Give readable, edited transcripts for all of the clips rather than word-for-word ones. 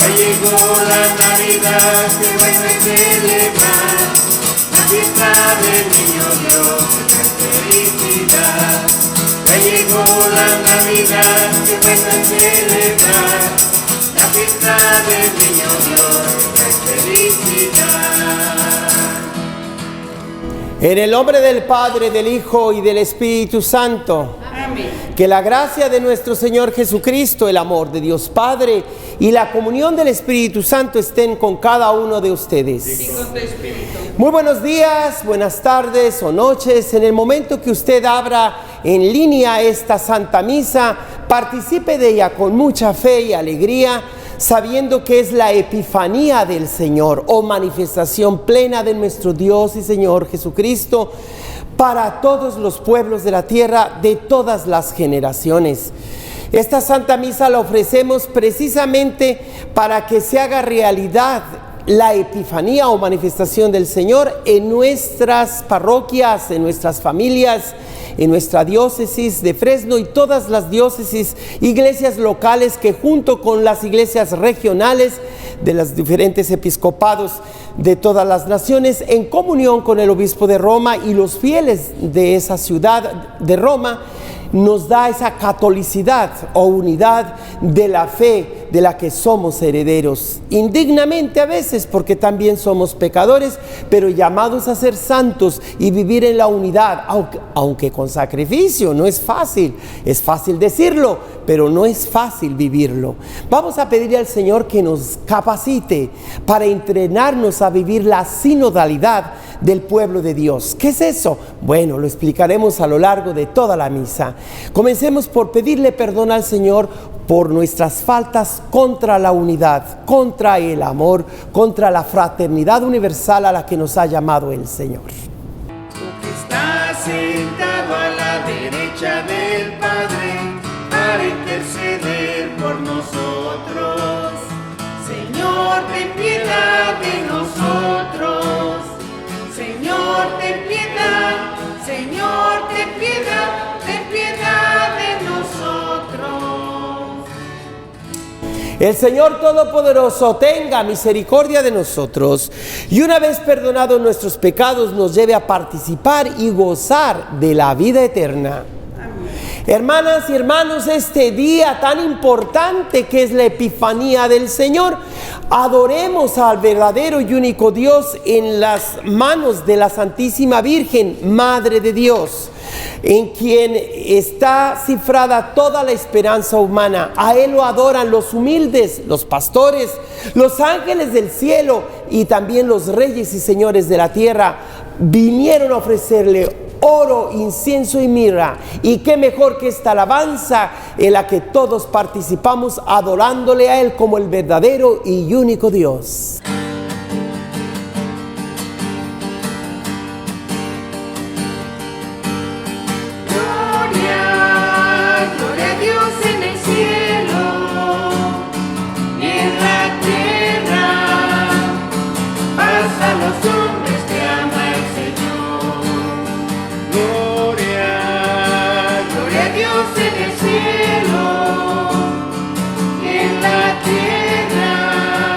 Ya llegó la Navidad, qué bueno es celebrar la fiesta del niño Dios, qué felicidad. Ya llegó la Navidad, qué bueno es celebrar la fiesta del niño Dios, qué felicidad. En el nombre del Padre, del Hijo y del Espíritu Santo. Amén. Que la gracia de nuestro Señor Jesucristo, el amor de Dios Padre y la comunión del Espíritu Santo estén con cada uno de ustedes. Y con tu espíritu. Muy buenos días, buenas tardes o noches. En el momento que usted abra en línea esta Santa Misa, participe de ella con mucha fe y alegría, sabiendo que es la Epifanía del Señor o manifestación plena de nuestro Dios y Señor Jesucristo para todos los pueblos de la tierra de todas las generaciones. Esta Santa Misa la ofrecemos precisamente para que se haga realidad la Epifanía o manifestación del Señor en nuestras parroquias, en nuestras familias, en nuestra diócesis de Fresno y todas las diócesis, iglesias locales que junto con las iglesias regionales de los diferentes episcopados de todas las naciones, en comunión con el obispo de Roma y los fieles de esa ciudad de Roma, nos da esa catolicidad o unidad de la fe de la que somos herederos, indignamente a veces porque también somos pecadores, pero llamados a ser santos y vivir en la unidad, aunque con sacrificio. No es fácil decirlo, pero no es fácil vivirlo. Vamos a pedirle al Señor que nos capacite para entrenarnos a vivir la sinodalidad del pueblo de Dios. ¿Qué es eso? Bueno, lo explicaremos a lo largo de toda la misa. Comencemos por pedirle perdón al Señor por nuestras faltas contra la unidad, contra el amor, contra la fraternidad universal a la que nos ha llamado el Señor. Tú que estás sentado a la derecha del Padre para interceder por nosotros. Señor, ten piedad de nosotros. Señor, ten piedad. Señor, ten piedad. Ten piedad de nosotros. El Señor Todopoderoso tenga misericordia de nosotros y una vez perdonados nuestros pecados nos lleve a participar y gozar de la vida eterna. Hermanas y hermanos, este día tan importante que es la Epifanía del Señor, adoremos al verdadero y único Dios en las manos de la Santísima Virgen, Madre de Dios, en quien está cifrada toda la esperanza humana. A Él lo adoran los humildes, los pastores, los ángeles del cielo y también los reyes y señores de la tierra. Vinieron a ofrecerle oro, incienso y mirra. Y qué mejor que esta alabanza en la que todos participamos adorándole a Él como el verdadero y único Dios. Cielo, en la tierra,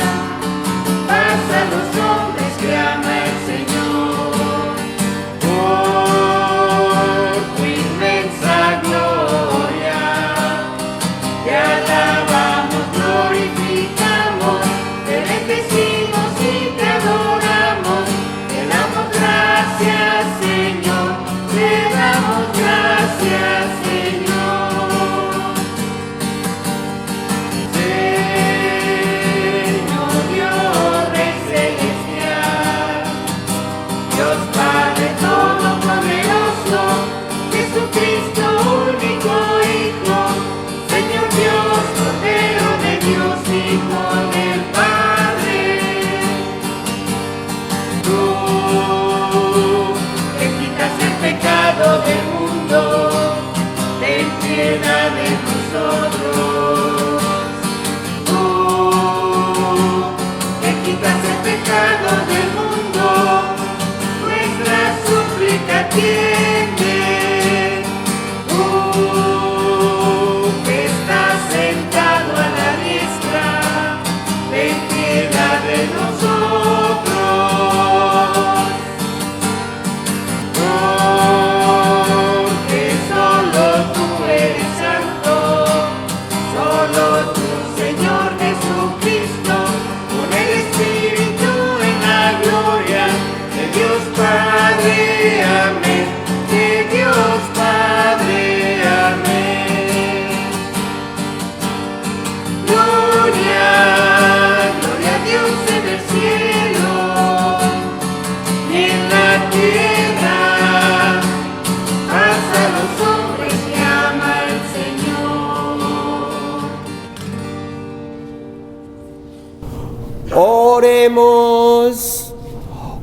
Porque solo tú eres santo, solo tú, Señor Jesucristo, con el Espíritu en la gloria de Dios Padre, amén, de Dios Padre, amén. Gloria, gloria a Dios en el cielo, y en la tierra, paz a los hombres que ama el Señor. Oremos.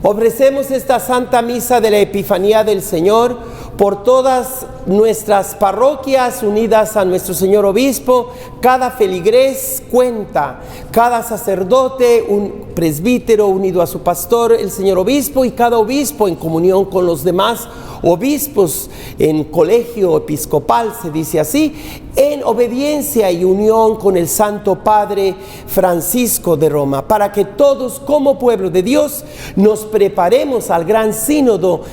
Ofrecemos esta Santa Misa de la Epifanía del Señor por todas nuestras parroquias unidas a nuestro Señor Obispo. Cada feligrés cuenta, cada sacerdote, un presbítero unido a su pastor, el Señor Obispo, y cada obispo en comunión con los demás obispos en colegio episcopal, se dice así, en obediencia y unión con el Santo Padre Francisco de Roma, para que todos como pueblo de Dios nos preparemos al gran sínodo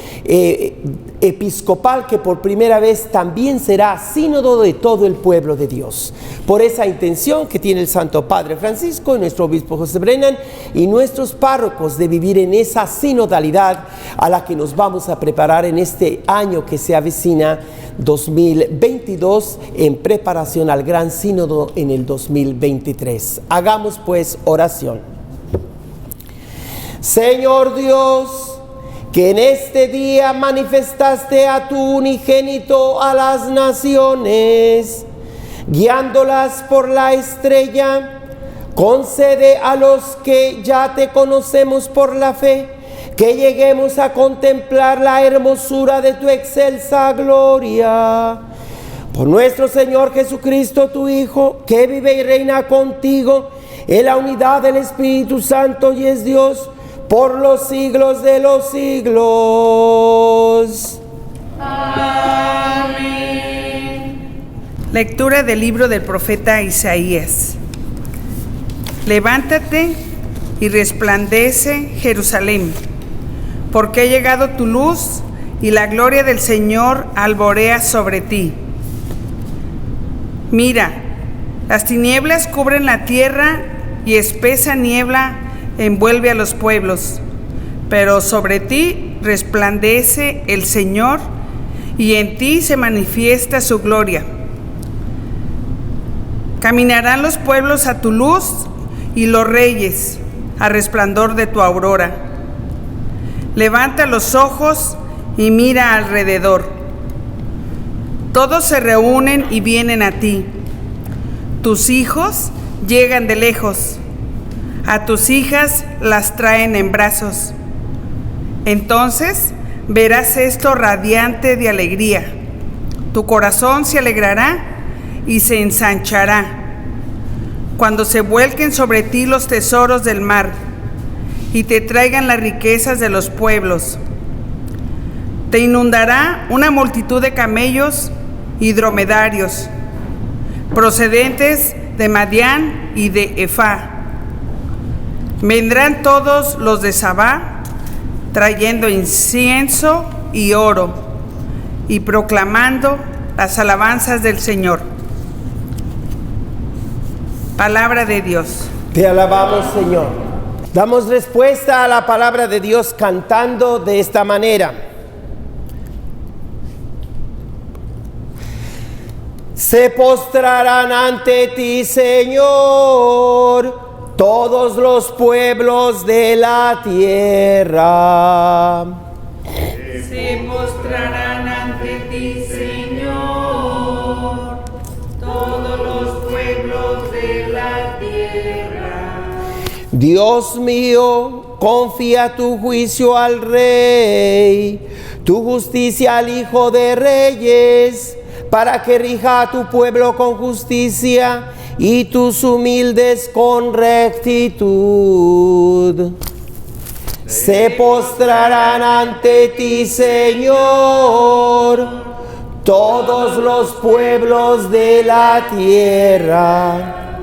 episcopal, que por primera vez también será sínodo de todo el pueblo de Dios. Por esa intención que tiene el Santo Padre Francisco y nuestro obispo José Brennan y nuestros párrocos de vivir en esa sinodalidad a la que nos vamos a preparar en este año que se avecina 2022, en preparación al gran sínodo en el 2023. Hagamos pues oración. Señor Dios, que en este día manifestaste a tu unigénito a las naciones, guiándolas por la estrella, concede a los que ya te conocemos por la fe, que lleguemos a contemplar la hermosura de tu excelsa gloria. Por nuestro Señor Jesucristo, tu Hijo, que vive y reina contigo en la unidad del Espíritu Santo y es Dios por los siglos de los siglos. Amén. Lectura del libro del profeta Isaías. Levántate y resplandece, Jerusalén, porque ha llegado tu luz y la gloria del Señor alborea sobre ti. Mira, las tinieblas cubren la tierra y espesa niebla envuelve a los pueblos, pero sobre ti resplandece el Señor y en ti se manifiesta su gloria. Caminarán los pueblos a tu luz y los reyes al resplandor de tu aurora. Levanta los ojos y mira alrededor. Todos se reúnen y vienen a ti. Tus hijos llegan de lejos. A tus hijas las traen en brazos. Entonces verás esto radiante de alegría. Tu corazón se alegrará y se ensanchará cuando se vuelquen sobre ti los tesoros del mar y te traigan las riquezas de los pueblos. Te inundará una multitud de camellos y dromedarios procedentes de Madián y de Efá. Vendrán todos los de Sabá trayendo incienso y oro y proclamando las alabanzas del Señor. Palabra de Dios. Te alabamos, Señor. Damos respuesta a la palabra de Dios cantando de esta manera. Se postrarán ante ti, Señor, todos los pueblos de la tierra. Se postrarán ante ti, Señor, todos los pueblos de la tierra. Dios mío, confía tu juicio al Rey, tu justicia al Hijo de Reyes, para que rija a tu pueblo con justicia y tus humildes con rectitud. Se postrarán ante ti, Señor, todos los pueblos de la tierra.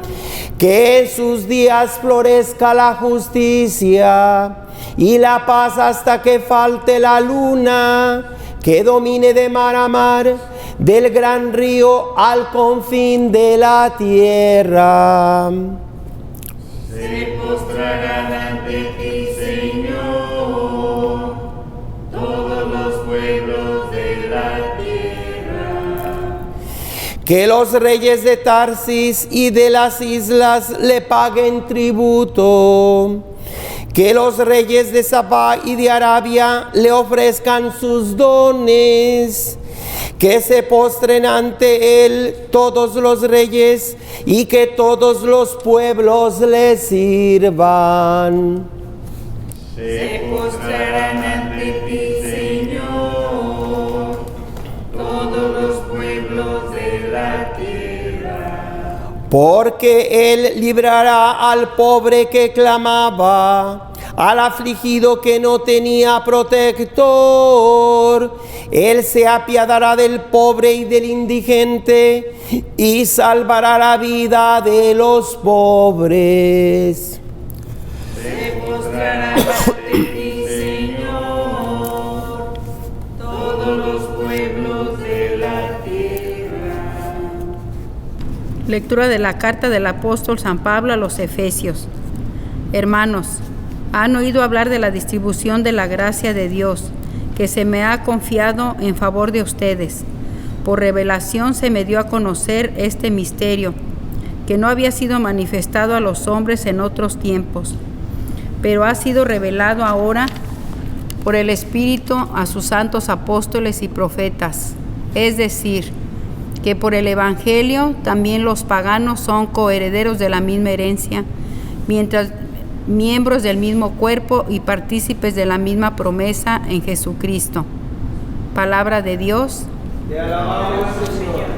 Que en sus días florezca la justicia y la paz hasta que falte la luna, que domine de mar a mar, del gran río al confín de la tierra. Se postrarán ante ti, Señor, todos los pueblos de la tierra. Que los reyes de Tarsis y de las islas le paguen tributo. Que los reyes de Sabá y de Arabia le ofrezcan sus dones. Que se postren ante él todos los reyes y que todos los pueblos le sirvan. Se postrarán ante ti, Señor, todos los pueblos de la tierra. Porque él librará al pobre que clamaba, al afligido que no tenía protector. Él se apiadará del pobre y del indigente y salvará la vida de los pobres. Se postrarán ante ti, Señor, todos los pueblos de la tierra. Lectura de la carta del apóstol San Pablo a los Efesios. Hermanos, han oído hablar de la distribución de la gracia de Dios, que se me ha confiado en favor de ustedes. Por revelación se me dio a conocer este misterio, que no había sido manifestado a los hombres en otros tiempos, pero ha sido revelado ahora por el Espíritu a sus santos apóstoles y profetas. Es decir, que por el Evangelio también los paganos son coherederos de la misma herencia, mientras miembros del mismo cuerpo y partícipes de la misma promesa en Jesucristo. Palabra de Dios. Te alabamos, Señor.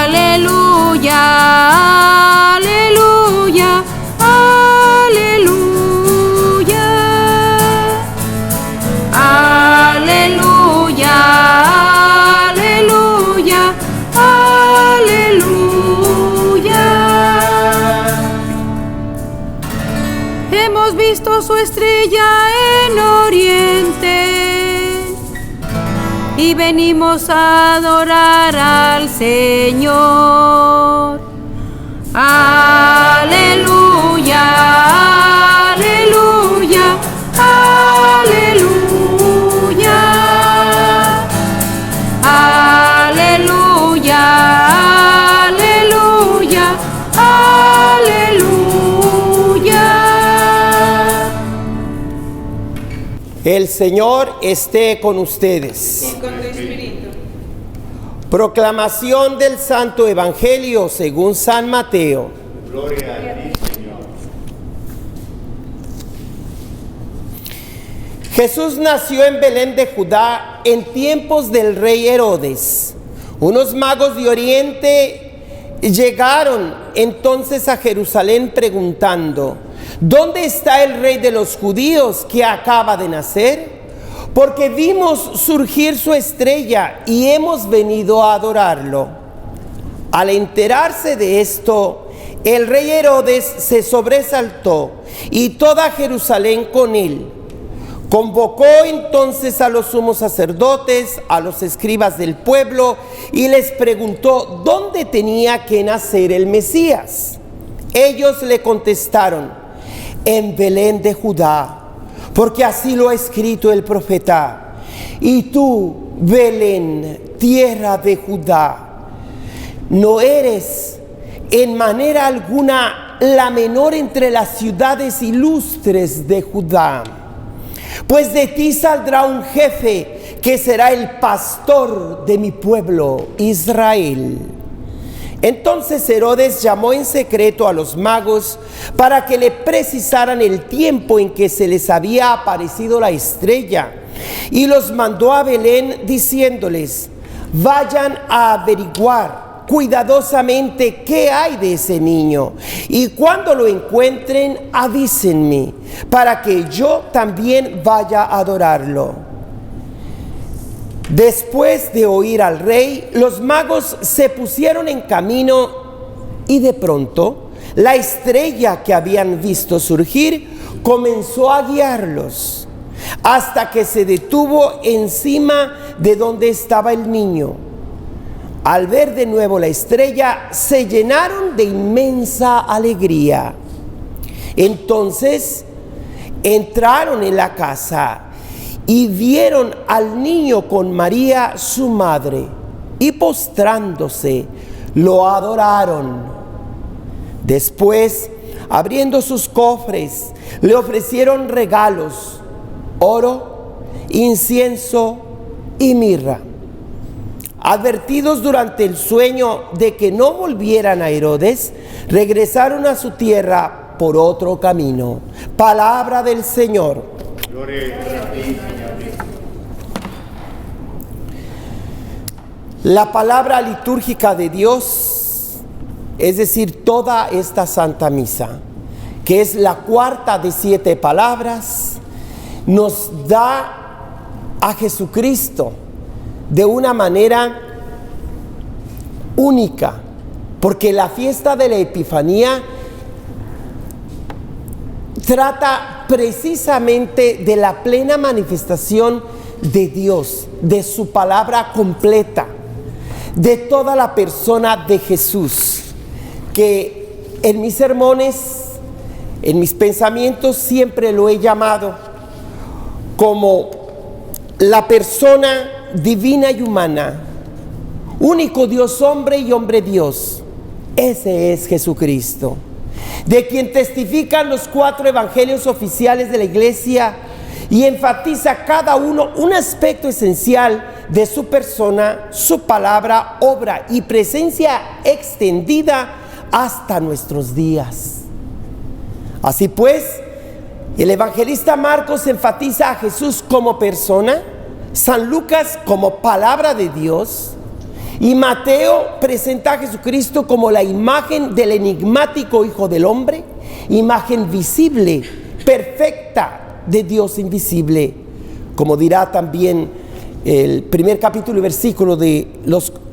Aleluya, aleluya, aleluya, aleluya, aleluya, aleluya. Hemos visto su estrella en oriente y venimos a adorar al Señor. Aleluya, aleluya, aleluya, aleluya, aleluya, aleluya. El Señor esté con ustedes. Proclamación del Santo Evangelio según San Mateo. Gloria a ti, Señor. Jesús nació en Belén de Judá en tiempos del rey Herodes. Unos magos de Oriente llegaron entonces a Jerusalén preguntando: ¿dónde está el rey de los judíos que acaba de nacer? Porque vimos surgir su estrella y hemos venido a adorarlo. Al enterarse de esto, el rey Herodes se sobresaltó y toda Jerusalén con él. Convocó entonces a los sumos sacerdotes, a los escribas del pueblo, y les preguntó dónde tenía que nacer el Mesías. Ellos le contestaron: en Belén de Judá, porque así lo ha escrito el profeta. Y tú, Belén, tierra de Judá, no eres en manera alguna la menor entre las ciudades ilustres de Judá, pues de ti saldrá un jefe que será el pastor de mi pueblo Israel. Entonces Herodes llamó en secreto a los magos para que le precisaran el tiempo en que se les había aparecido la estrella, y los mandó a Belén diciéndoles: vayan a averiguar cuidadosamente qué hay de ese niño, y cuando lo encuentren, avísenme, para que yo también vaya a adorarlo. Después de oír al rey, los magos se pusieron en camino, y de pronto la estrella que habían visto surgir comenzó a guiarlos, hasta que se detuvo encima de donde estaba el niño. Al ver de nuevo la estrella, se llenaron de inmensa alegría. Entonces entraron en la casa y vieron al niño con María, su madre, y postrándose, lo adoraron. Después, abriendo sus cofres, le ofrecieron regalos: oro, incienso y mirra. Advertidos durante el sueño de que no volvieran a Herodes, regresaron a su tierra por otro camino. Palabra del Señor. Gloria a ti, Señor. La palabra litúrgica de Dios, es decir, toda esta Santa Misa, que es la cuarta de 7 palabras, nos da a Jesucristo de una manera única, porque la fiesta de la Epifanía trata precisamente de la plena manifestación de Dios, de su palabra completa, de toda la persona de Jesús, que en mis sermones, en mis pensamientos, siempre lo he llamado como la persona divina y humana, único Dios hombre y hombre Dios. Ese es Jesucristo, de quien testifican los 4 evangelios oficiales de la Iglesia, y enfatiza cada uno un aspecto esencial de su persona, su palabra, obra y presencia extendida hasta nuestros días. Así pues, el evangelista Marcos enfatiza a Jesús como persona, San Lucas como palabra de Dios, y Mateo presenta a Jesucristo como la imagen del enigmático Hijo del Hombre, imagen visible, perfecta de Dios invisible, como dirá también el primer capítulo y versículo de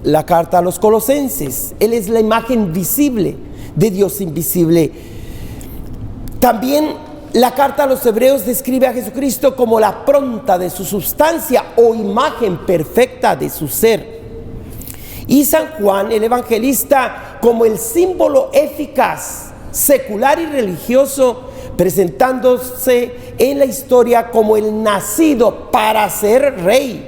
la carta a los Colosenses. Él es la imagen visible de Dios invisible. También la carta a los Hebreos describe a Jesucristo como la pronta de su sustancia o imagen perfecta de su ser. Y San Juan, el evangelista, como el símbolo eficaz, secular y religioso, presentándose en la historia como el nacido para ser rey,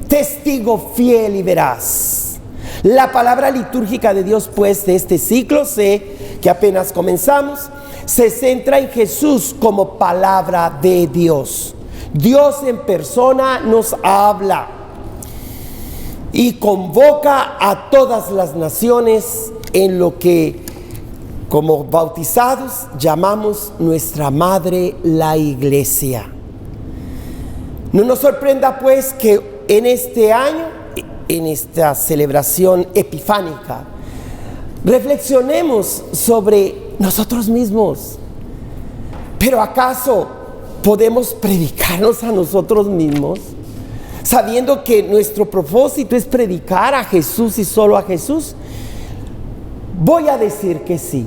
testigo fiel y veraz. La palabra litúrgica de Dios, pues, de este ciclo C, que apenas comenzamos, se centra en Jesús como palabra de Dios. Dios en persona nos habla y convoca a todas las naciones en lo que, como bautizados, llamamos nuestra madre, la Iglesia. No nos sorprenda, pues, que en este año, en esta celebración epifánica, reflexionemos sobre nosotros mismos. ¿Pero acaso podemos predicarnos a nosotros mismos, sabiendo que nuestro propósito es predicar a Jesús y solo a Jesús? Voy a decir que sí.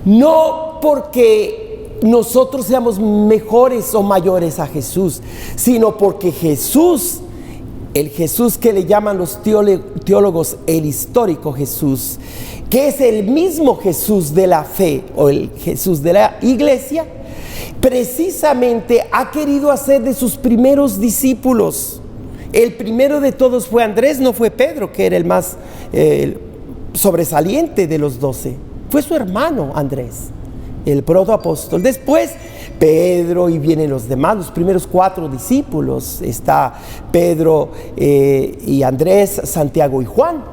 No porque nosotros seamos mejores o mayores a Jesús, sino porque Jesús, el Jesús que le llaman los teólogos el histórico Jesús, que es el mismo Jesús de la fe o el Jesús de la Iglesia, precisamente ha querido hacer de sus primeros discípulos. El primero de todos fue Andrés, no fue Pedro, que era el más sobresaliente de los 12. Fue su hermano Andrés, el protoapóstol. Después Pedro, y vienen los demás, los primeros 4 discípulos. Está Pedro y Andrés, Santiago y Juan.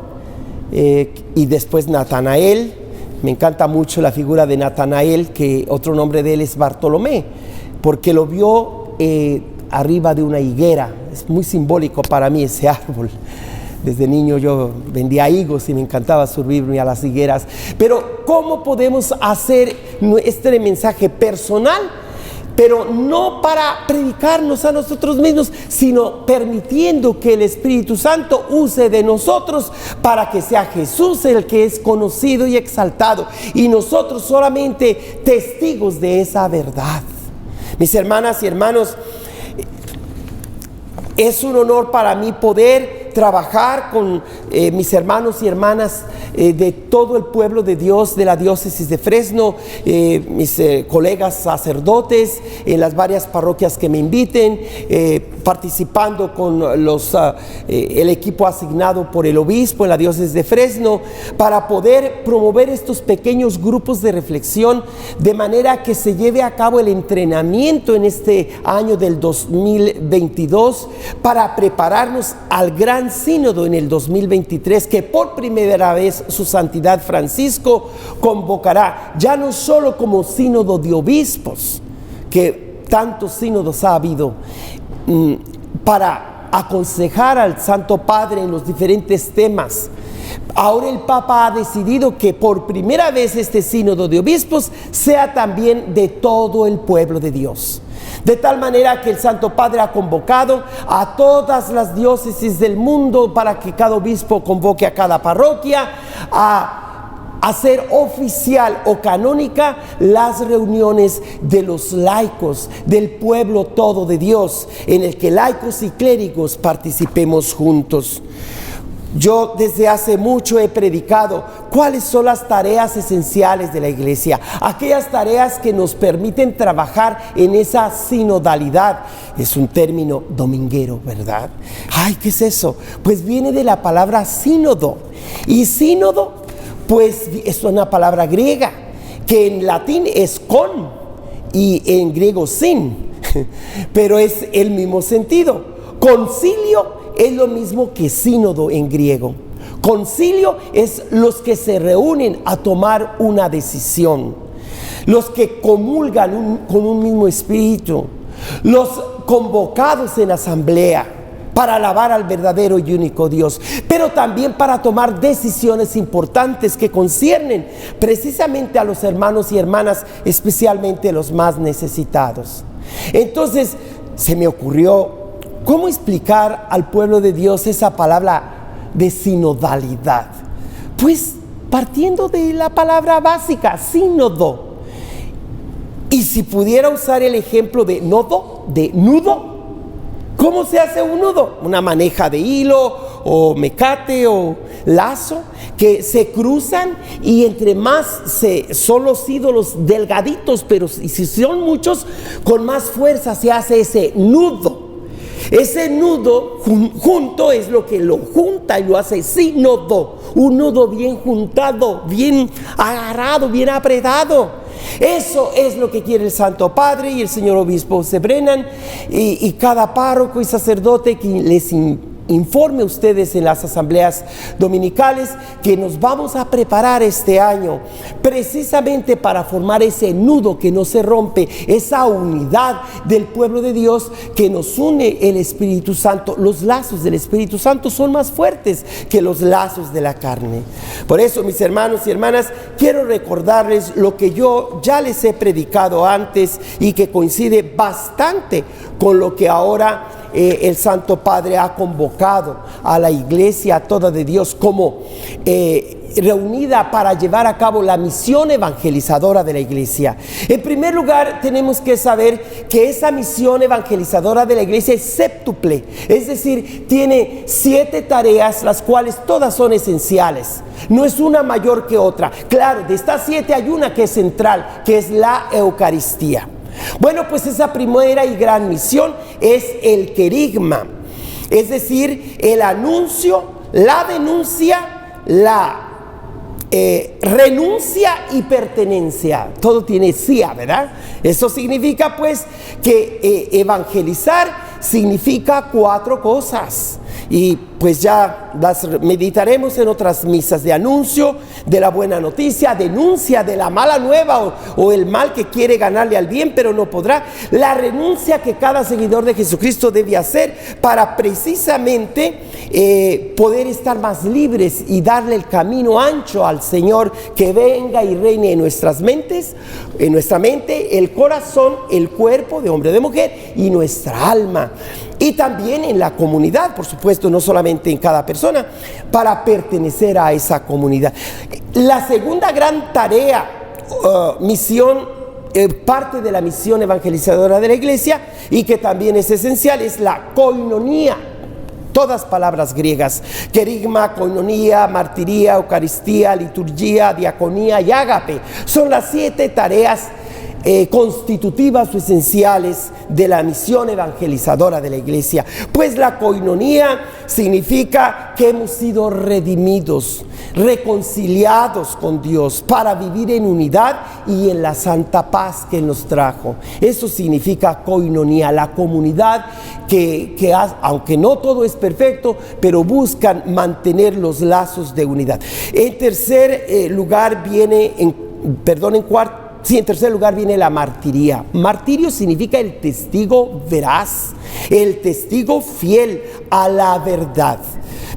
Y después Natanael. Me encanta mucho la figura de Natanael, que otro nombre de él es Bartolomé, porque lo vio arriba de una higuera. Es muy simbólico para mí ese árbol. Desde niño yo vendía higos y me encantaba subirme a las higueras. Pero ¿cómo podemos hacer este mensaje personal? Pero no para predicarnos a nosotros mismos, sino permitiendo que el Espíritu Santo use de nosotros para que sea Jesús el que es conocido y exaltado, y nosotros solamente testigos de esa verdad. Mis hermanas y hermanos, es un honor para mí poder trabajar con mis hermanos y hermanas de todo el pueblo de Dios de la diócesis de Fresno, mis colegas sacerdotes en las varias parroquias que me inviten, participando con el equipo asignado por el obispo en la diócesis de Fresno, para poder promover estos pequeños grupos de reflexión, de manera que se lleve a cabo el entrenamiento en este año del 2022 para prepararnos al gran sínodo en el 2023, que por primera vez su santidad Francisco convocará, ya no solo como sínodo de obispos, que tantos sínodos ha habido, para aconsejar al Santo Padre en los diferentes temas. Ahora el Papa ha decidido que por primera vez este sínodo de obispos sea también de todo el pueblo de Dios. De tal manera que el Santo Padre ha convocado a todas las diócesis del mundo para que cada obispo convoque a cada parroquia a hacer oficial o canónica las reuniones de los laicos, del pueblo todo de Dios, en el que laicos y clérigos participemos juntos. Yo desde hace mucho he predicado cuáles son las tareas esenciales de la iglesia, aquellas tareas que nos permiten trabajar en esa sinodalidad. Es un término dominguero, ¿verdad? Ay, ¿qué es eso? Pues viene de la palabra sínodo, y sínodo pues es una palabra griega que en latín es con y en griego sin, pero es el mismo sentido. Concilio es lo mismo que sínodo en griego. Concilio es los que se reúnen a tomar una decisión, los que comulgan con un mismo espíritu, los convocados en asamblea para alabar al verdadero y único Dios, pero también para tomar decisiones importantes que conciernen precisamente a los hermanos y hermanas, especialmente los más necesitados. Entonces se me ocurrió, ¿cómo explicar al pueblo de Dios esa palabra de sinodalidad? Pues partiendo de la palabra básica, sínodo. Y si pudiera usar el ejemplo de nodo, de nudo, ¿cómo se hace un nudo? Una maneja de hilo o mecate o lazo que se cruzan, y entre más son los ídolos delgaditos, pero si son muchos, con más fuerza se hace ese nudo. Ese nudo junto es lo que lo junta y lo hace sínodo, un nudo bien juntado, bien agarrado, bien apretado. Eso es lo que quiere el Santo Padre y el señor obispo Sebrenan, y cada párroco y sacerdote que les informe a ustedes en las asambleas dominicales, que nos vamos a preparar este año precisamente para formar ese nudo que no se rompe, esa unidad del pueblo de Dios que nos une el Espíritu Santo. Los lazos del Espíritu Santo son más fuertes que los lazos de la carne. Por eso, mis hermanos y hermanas, quiero recordarles lo que yo ya les he predicado antes y que coincide bastante con lo que ahora el Santo Padre ha convocado a la iglesia toda de Dios como reunida para llevar a cabo la misión evangelizadora de la iglesia. En primer lugar, tenemos que saber que esa misión evangelizadora de la iglesia es séptuple, es decir, tiene 7 tareas, las cuales todas son esenciales. No es una mayor que otra. Claro, de estas 7 hay una que es central, que es la Eucaristía. Bueno, pues esa primera y gran misión es el querigma, es decir, el anuncio, la denuncia, la renuncia y pertenencia. Todo tiene sia, ¿verdad? Eso significa pues que evangelizar significa 4 cosas. Y pues ya las meditaremos en otras misas de anuncio de la buena noticia, denuncia de la mala nueva o el mal que quiere ganarle al bien pero no podrá, la renuncia que cada seguidor de Jesucristo debe hacer para precisamente poder estar más libres y darle el camino ancho al Señor, que venga y reine en nuestras mentes, en nuestra mente, el corazón, el cuerpo de hombre o de mujer y nuestra alma. Y también en la comunidad, por supuesto, no solamente en cada persona, para pertenecer a esa comunidad. La segunda gran tarea, misión, parte de la misión evangelizadora de la iglesia y que también es esencial, es la koinonía. Todas palabras griegas: querigma, koinonía, martiría, eucaristía, liturgia, diaconía y ágape. Son las 7 tareas constitutivas o esenciales de la misión evangelizadora de la iglesia. Pues la koinonía significa que hemos sido redimidos, reconciliados con Dios para vivir en unidad y en la santa paz que Él nos trajo. Eso significa koinonía, la comunidad que aunque no todo es perfecto, pero buscan mantener los lazos de unidad. En tercer lugar viene, en tercer lugar viene la martiría. Martirio significa el testigo veraz, el testigo fiel a la verdad.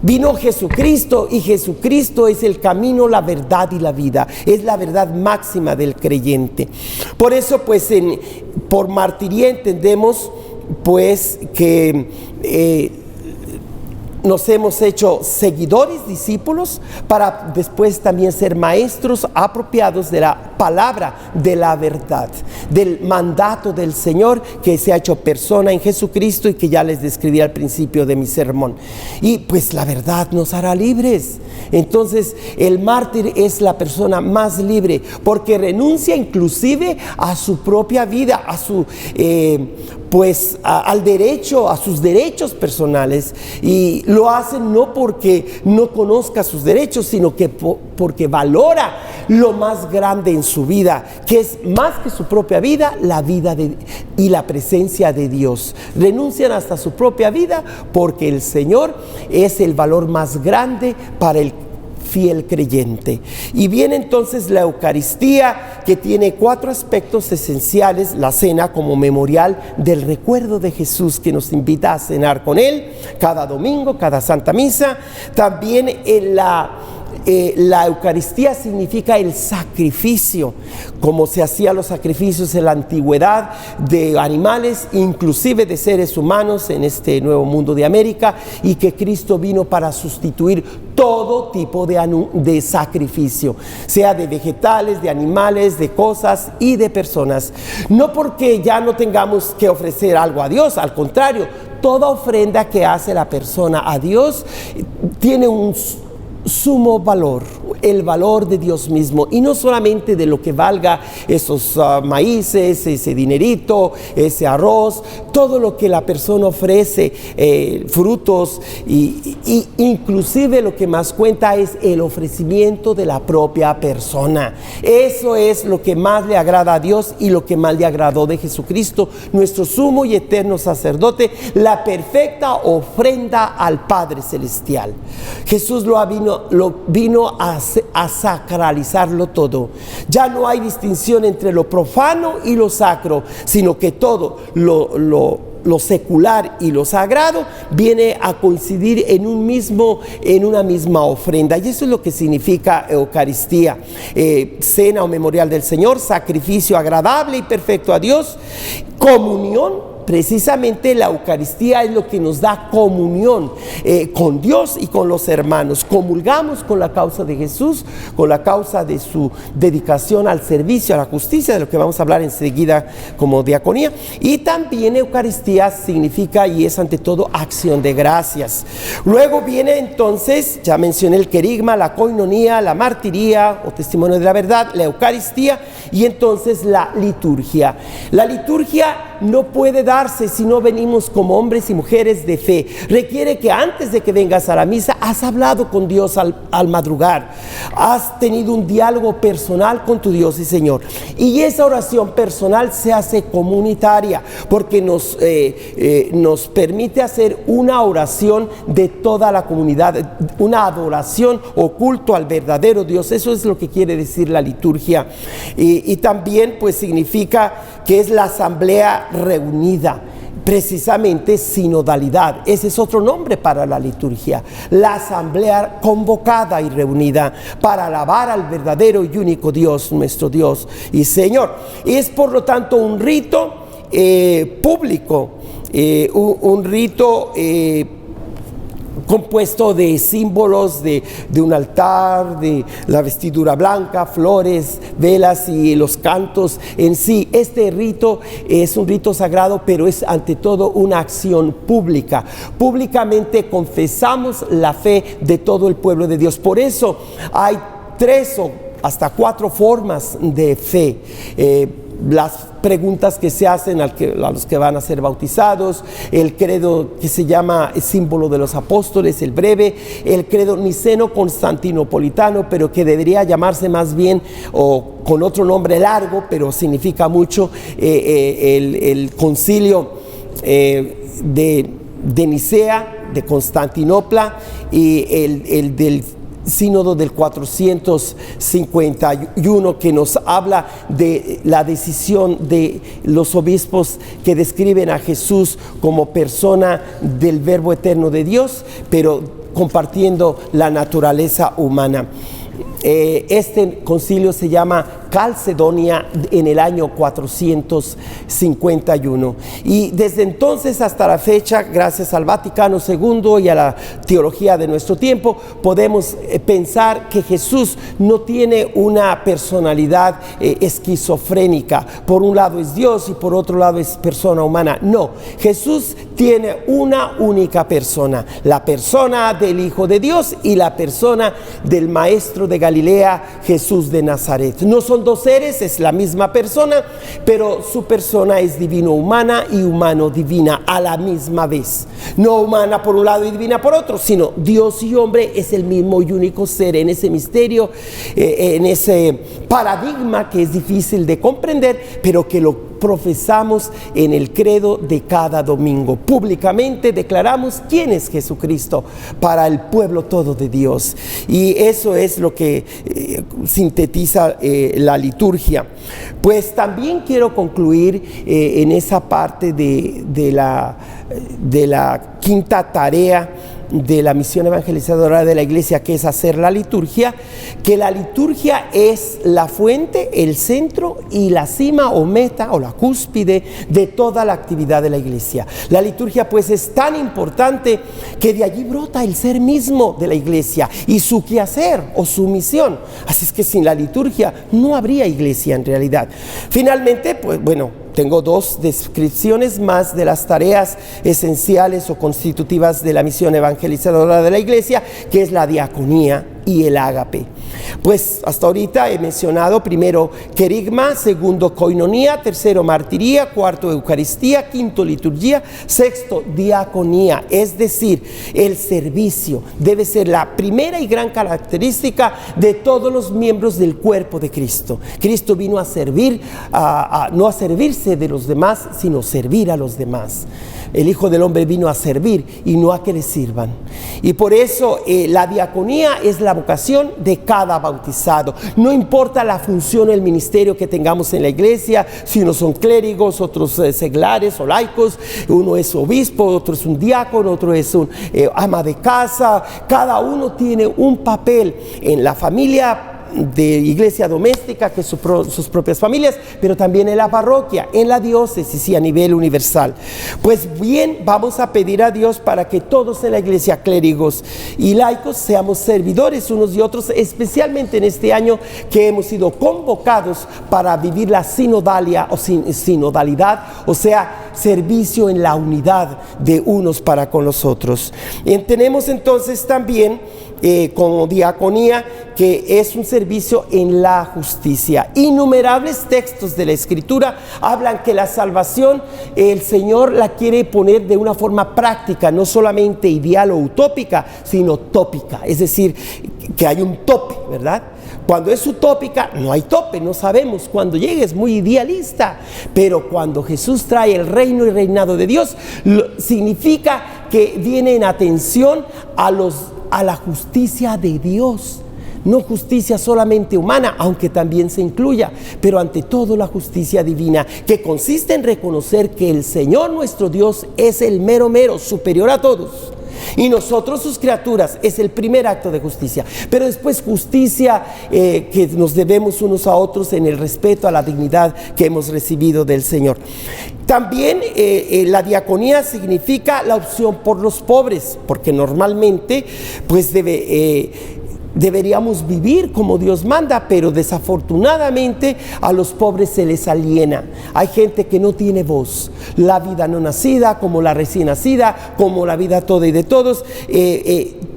Vino Jesucristo y Jesucristo es el camino, la verdad y la vida. Es la verdad máxima del creyente. Por eso, pues, por martiría entendemos, pues, que nos hemos hecho seguidores, discípulos, para después también ser maestros apropiados de la palabra, de la verdad, del mandato del Señor que se ha hecho persona en Jesucristo y que ya les describí al principio de mi sermón. Y pues la verdad nos hará libres. Entonces el mártir es la persona más libre porque renuncia inclusive a su propia vida, a su al derecho, a sus derechos personales, y lo hace no porque no conozca sus derechos, sino que porque valora lo más grande en su vida, que es más que su propia vida, la vida y la presencia de Dios. Renuncian hasta su propia vida porque el Señor es el valor más grande para el fiel creyente. Y viene entonces la Eucaristía, que tiene 4 aspectos esenciales: la cena como memorial del recuerdo de Jesús, que nos invita a cenar con Él cada domingo, cada Santa Misa. También la Eucaristía significa el sacrificio, como se hacían los sacrificios en la antigüedad de animales, inclusive de seres humanos en este nuevo mundo de América, y que Cristo vino para sustituir todo tipo de sacrificio, sea de vegetales, de animales, de cosas y de personas. No porque ya no tengamos que ofrecer algo a Dios, al contrario, toda ofrenda que hace la persona a Dios tiene un sumo valor, el valor de Dios mismo, y no solamente de lo que valga esos maíces, ese dinerito, ese arroz, todo lo que la persona ofrece, frutos, y inclusive lo que más cuenta es el ofrecimiento de la propia persona. Eso es lo que más le agrada a Dios y lo que más le agradó de Jesucristo, nuestro sumo y eterno sacerdote, la perfecta ofrenda al Padre Celestial. Jesús vino a sacralizarlo todo. Ya no hay distinción entre lo profano y lo sacro, sino que todo lo secular y lo sagrado viene a coincidir en una misma ofrenda. Y eso es lo que significa Eucaristía: cena o memorial del Señor, sacrificio agradable y perfecto a Dios, comunión. Precisamente la Eucaristía es lo que nos da comunión con Dios y con los hermanos. Comulgamos con la causa de Jesús, con la causa de su dedicación al servicio, a la justicia, de lo que vamos a hablar enseguida como diaconía. Y también Eucaristía significa y es ante todo acción de gracias. Luego viene entonces, ya mencioné el querigma, la koinonía, la martiría o testimonio de la verdad, la Eucaristía y entonces la liturgia. La liturgia no puede dar quedarse si no venimos como hombres y mujeres de fe. Requiere que antes de que vengas a la misa has hablado con Dios al madrugar, has tenido un diálogo personal con tu Dios y Señor, y esa oración personal se hace comunitaria porque nos permite hacer una oración de toda la comunidad, una adoración o culto al verdadero Dios. Eso es lo que quiere decir la liturgia, y también pues significa que es la asamblea reunida, precisamente sinodalidad. Ese es otro nombre para la liturgia, la asamblea convocada y reunida para alabar al verdadero y único Dios, nuestro Dios y Señor. Es por lo tanto un rito público, un rito compuesto de símbolos de un altar, de la vestidura blanca, flores, velas y los cantos en sí. Este rito es un rito sagrado, pero es ante todo una acción pública. Públicamente confesamos la fe de todo el pueblo de Dios. Por eso hay 3 o hasta 4 formas de fe. Las preguntas que se hacen a los que van a ser bautizados, el credo que se llama símbolo de los apóstoles, el breve, el credo niceno-constantinopolitano, pero que debería llamarse más bien, o con otro nombre largo, pero significa mucho, el concilio de Nicea, de Constantinopla, y el del sínodo del 451, que nos habla de la decisión de los obispos que describen a Jesús como persona del Verbo eterno de Dios, pero compartiendo la naturaleza humana. Este concilio se llama Calcedonia en el año 451, y desde entonces hasta la fecha, gracias al Vaticano II y a la teología de nuestro tiempo, podemos pensar que Jesús no tiene una personalidad esquizofrénica. Por un lado es Dios y por otro lado es persona humana. No, Jesús tiene una única persona, la persona del Hijo de Dios y la persona del Maestro de Galilea, Jesús de Nazaret. No son 2 seres, es la misma persona, pero su persona es divino-humana y humano-divina a la misma vez. No humana por un lado y divina por otro, sino Dios y hombre es el mismo y único ser. En ese misterio, en ese paradigma que es difícil de comprender, pero que lo profesamos en el credo de cada domingo. Públicamente declaramos quién es Jesucristo para el pueblo todo de Dios, y eso es lo que sintetiza la liturgia. Pues también quiero concluir en esa parte de la quinta tarea de la misión evangelizadora de la Iglesia, que es hacer la liturgia, que la liturgia es la fuente, el centro y la cima o meta o la cúspide de toda la actividad de la Iglesia. La liturgia pues es tan importante que de allí brota el ser mismo de la Iglesia y su quehacer o su misión. Así es que sin la liturgia no habría Iglesia en realidad. Finalmente, pues bueno, tengo 2 descripciones más de las tareas esenciales o constitutivas de la misión evangelizadora de la Iglesia, que es la diaconía y el ágape. Pues hasta ahorita he mencionado primero querigma, segundo koinonía, tercero martiría, cuarto eucaristía, quinto liturgia, sexto diaconía, es decir, el servicio debe ser la primera y gran característica de todos los miembros del cuerpo de Cristo. Cristo vino a servir, no a servirse de los demás, sino servir a los demás. El Hijo del Hombre vino a servir y no a que le sirvan. Y por eso la diaconía es la vocación de cada bautizado. No importa la función, el ministerio que tengamos en la iglesia, si unos son clérigos, otros seglares o laicos, uno es obispo, otro es un diácono, otro es un ama de casa. Cada uno tiene un papel en la familia de iglesia doméstica, que es sus propias familias, pero también en la parroquia, en la diócesis y a nivel universal. Pues bien, vamos a pedir a Dios para que todos en la iglesia, clérigos y laicos, seamos servidores unos y otros, especialmente en este año que hemos sido convocados para vivir la sinodalia o sinodalidad, o sea, servicio en la unidad de unos para con los otros. Y tenemos entonces también como diaconía, que es un servicio en la justicia. Innumerables textos de la Escritura hablan que la salvación el Señor la quiere poner de una forma práctica, no solamente ideal o utópica, sino tópica, es decir, que hay un tope, ¿verdad? Cuando es utópica, no hay tope, no sabemos cuándo llegue, es muy idealista. Pero cuando Jesús trae el reino y reinado de Dios, significa que viene en atención a la justicia de Dios. No justicia solamente humana, aunque también se incluya, pero ante todo la justicia divina, que consiste en reconocer que el Señor nuestro Dios es el mero mero, superior a todos. Y nosotros, sus criaturas, es el primer acto de justicia. Pero después justicia que nos debemos unos a otros en el respeto a la dignidad que hemos recibido del Señor. También la diaconía significa la opción por los pobres, porque normalmente pues deberíamos vivir como Dios manda, pero desafortunadamente a los pobres se les aliena. Hay gente que no tiene voz. La vida no nacida, como la recién nacida, como la vida toda y de todos,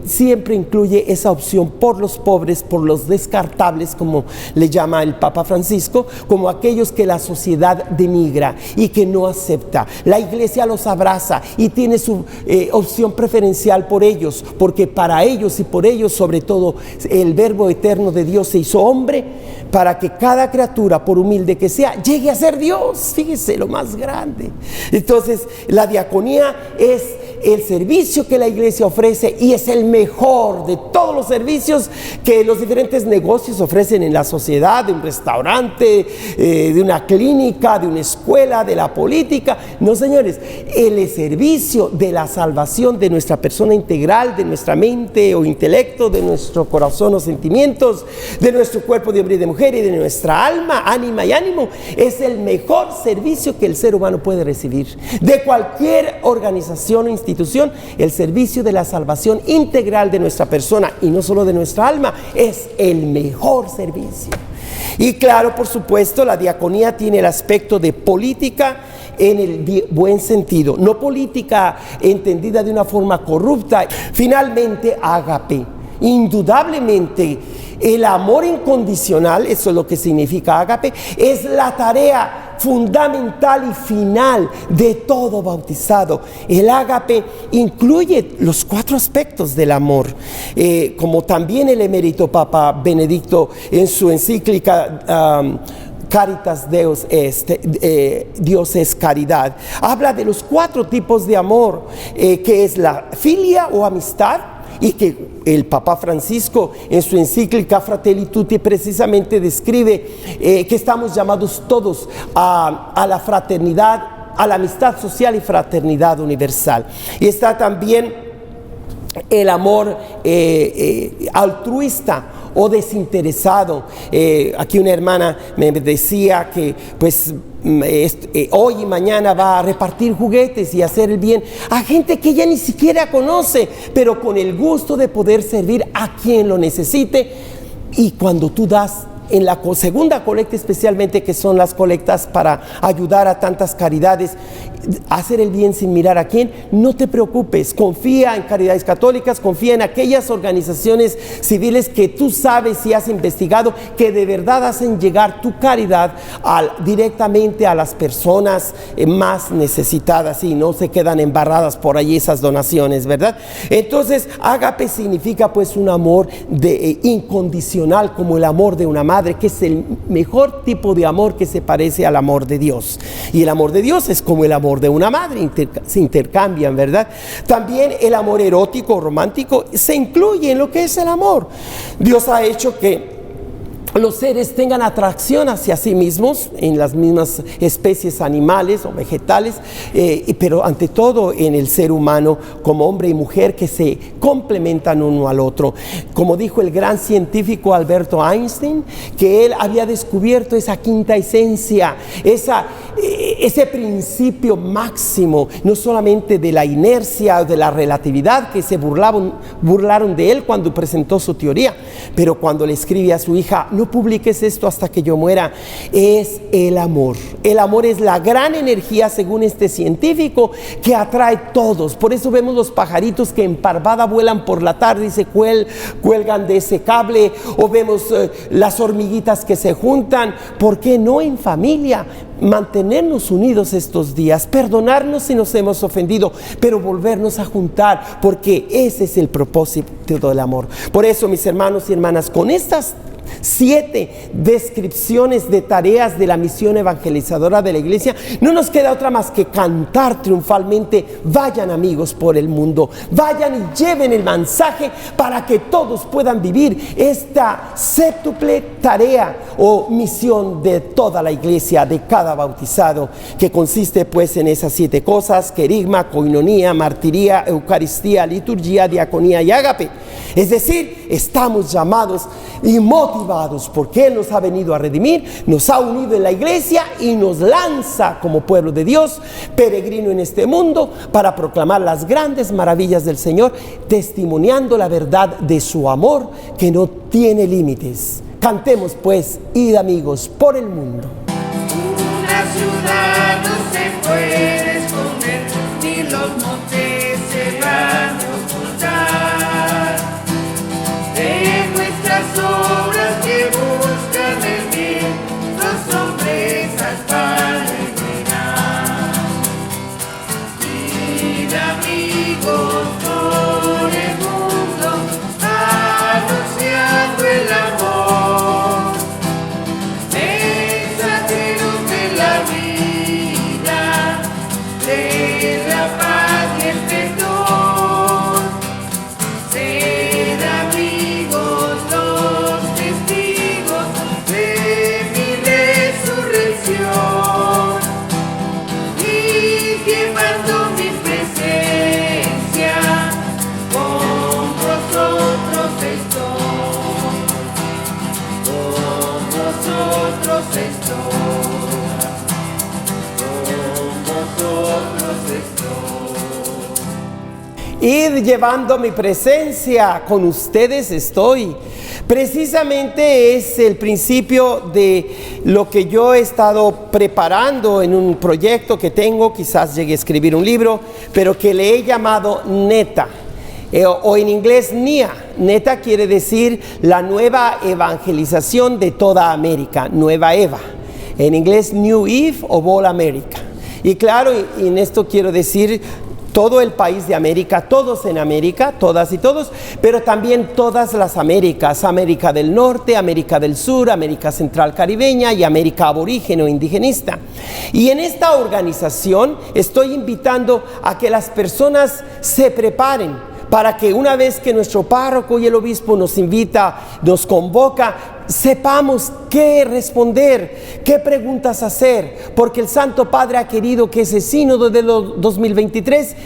siempre incluye esa opción por los pobres, por los descartables, como le llama el Papa Francisco, como aquellos que la sociedad denigra y que no acepta. La Iglesia los abraza y tiene su opción preferencial por ellos, porque para ellos y por ellos, sobre todo, el Verbo eterno de Dios se hizo hombre para que cada criatura, por humilde que sea, llegue a ser Dios. Fíjese lo más grande. Entonces, la diaconía es el servicio que la Iglesia ofrece y es el mejor de todos los servicios que los diferentes negocios ofrecen en la sociedad, de un restaurante, de una clínica, de una escuela, de la política. No, señores, el servicio de la salvación de nuestra persona integral, de nuestra mente o intelecto, de nuestro corazón o sentimientos, de nuestro cuerpo de hombre y de mujer y de nuestra alma, ánima y ánimo, es el mejor servicio que el ser humano puede recibir. De cualquier organización o institución, el servicio de la salvación integral de nuestra persona y no solo de nuestra alma es el mejor servicio. Y claro, por supuesto, la diaconía tiene el aspecto de política en el buen sentido, no política entendida de una forma corrupta. Finalmente, ágape. Indudablemente, el amor incondicional, eso es lo que significa ágape, es la tarea fundamental y final de todo bautizado. El ágape incluye los 4 aspectos del amor, como también el emérito Papa Benedicto en su encíclica Caritas Deus Est, Dios es caridad, habla de los 4 tipos de amor, que es la filia o amistad, y que el Papa Francisco en su encíclica Fratelli Tutti precisamente describe que estamos llamados todos a la fraternidad, a la amistad social y fraternidad universal. Y está también el amor altruista o desinteresado. Aquí una hermana me decía que pues hoy y mañana va a repartir juguetes y hacer el bien a gente que ella ni siquiera conoce, pero con el gusto de poder servir a quien lo necesite. Y cuando tú das en la segunda colecta, especialmente, que son las colectas para ayudar a tantas caridades, hacer el bien sin mirar a quién, no te preocupes, confía en Caridades Católicas, confía en aquellas organizaciones civiles que tú sabes y has investigado que de verdad hacen llegar tu caridad directamente a las personas más necesitadas y no se quedan embarradas por allí esas donaciones, ¿verdad? Entonces, ágape significa pues un amor incondicional, como el amor de una madre, que es el mejor tipo de amor que se parece al amor de Dios. Y el amor de Dios es como el amor de una madre, se intercambian, ¿verdad? También el amor erótico o romántico se incluye en lo que es el amor. Dios ha hecho que los seres tengan atracción hacia sí mismos en las mismas especies animales o vegetales, pero ante todo en el ser humano como hombre y mujer, que se complementan uno al otro. Como dijo el gran científico Alberto Einstein, que él había descubierto esa quinta esencia, ese principio máximo, no solamente de la inercia o de la relatividad, que se burlaron de él cuando presentó su teoría, pero cuando le escribe a su hija: no publiques esto hasta que yo muera, es el amor. El amor es la gran energía, según este científico, que atrae a todos. Por eso vemos los pajaritos que en parvada vuelan por la tarde y se cuelgan de ese cable, o vemos las hormiguitas que se juntan. ¿Por qué no en familia? Mantenernos unidos estos días, perdonarnos si nos hemos ofendido, pero volvernos a juntar, porque ese es el propósito del amor. Por eso, mis hermanos y hermanas, con estas 7 descripciones de tareas de la misión evangelizadora de la iglesia, no nos queda otra más que cantar triunfalmente: vayan, amigos, por el mundo, vayan y lleven el mensaje para que todos puedan vivir esta séptuple tarea o misión de toda la iglesia, de cada bautizado, que consiste pues en esas 7 cosas: querigma, coinonía, martiría, eucaristía, liturgia, diaconía y ágape. Es decir, estamos llamados y motivados porque Él nos ha venido a redimir, nos ha unido en la iglesia y nos lanza como pueblo de Dios, peregrino en este mundo, para proclamar las grandes maravillas del Señor, testimoniando la verdad de su amor que no tiene límites. Cantemos pues: id, amigos, por el mundo. Una ciudad no se puede esconder, ni los montes se van a ocultar. De nuestras obras que buscan el bien, los hombres al Padre verán. Id, amigos, por el mundo, anunciando el amor. Mensajeros de la vida, de la paz y el perdón. Sed amigos, los testigos de mi resurrección, y llevando mi presencia, con vosotros estoy, con vosotros estoy, con vosotros estoy. Id, llevando mi presencia, con ustedes estoy. Precisamente es el principio de lo que yo he estado preparando en un proyecto que tengo. Quizás llegue a escribir un libro, pero que le he llamado NETA, o en inglés NIA. NETA quiere decir la nueva evangelización de toda América, Nueva Eva. En inglés New Eve o All America. Y claro, y en esto quiero decir todo el país de América, todos en América, todas y todos, pero también todas las Américas: América del Norte, América del Sur, América Central Caribeña y América aborigen o indigenista. Y en esta organización estoy invitando a que las personas se preparen para que una vez que nuestro párroco y el obispo nos invita, nos convoca, sepamos qué responder, qué preguntas hacer, porque el Santo Padre ha querido que ese sínodo de 2023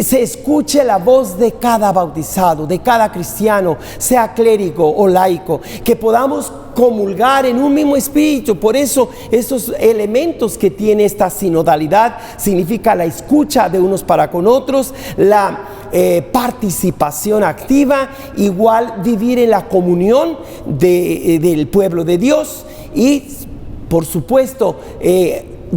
se escuche la voz de cada bautizado, de cada cristiano, sea clérigo o laico, que podamos comulgar en un mismo espíritu. Por eso esos elementos que tiene esta sinodalidad significa la escucha de unos para con otros, la participación activa, igual vivir en la comunión del pueblo de Dios y, por supuesto,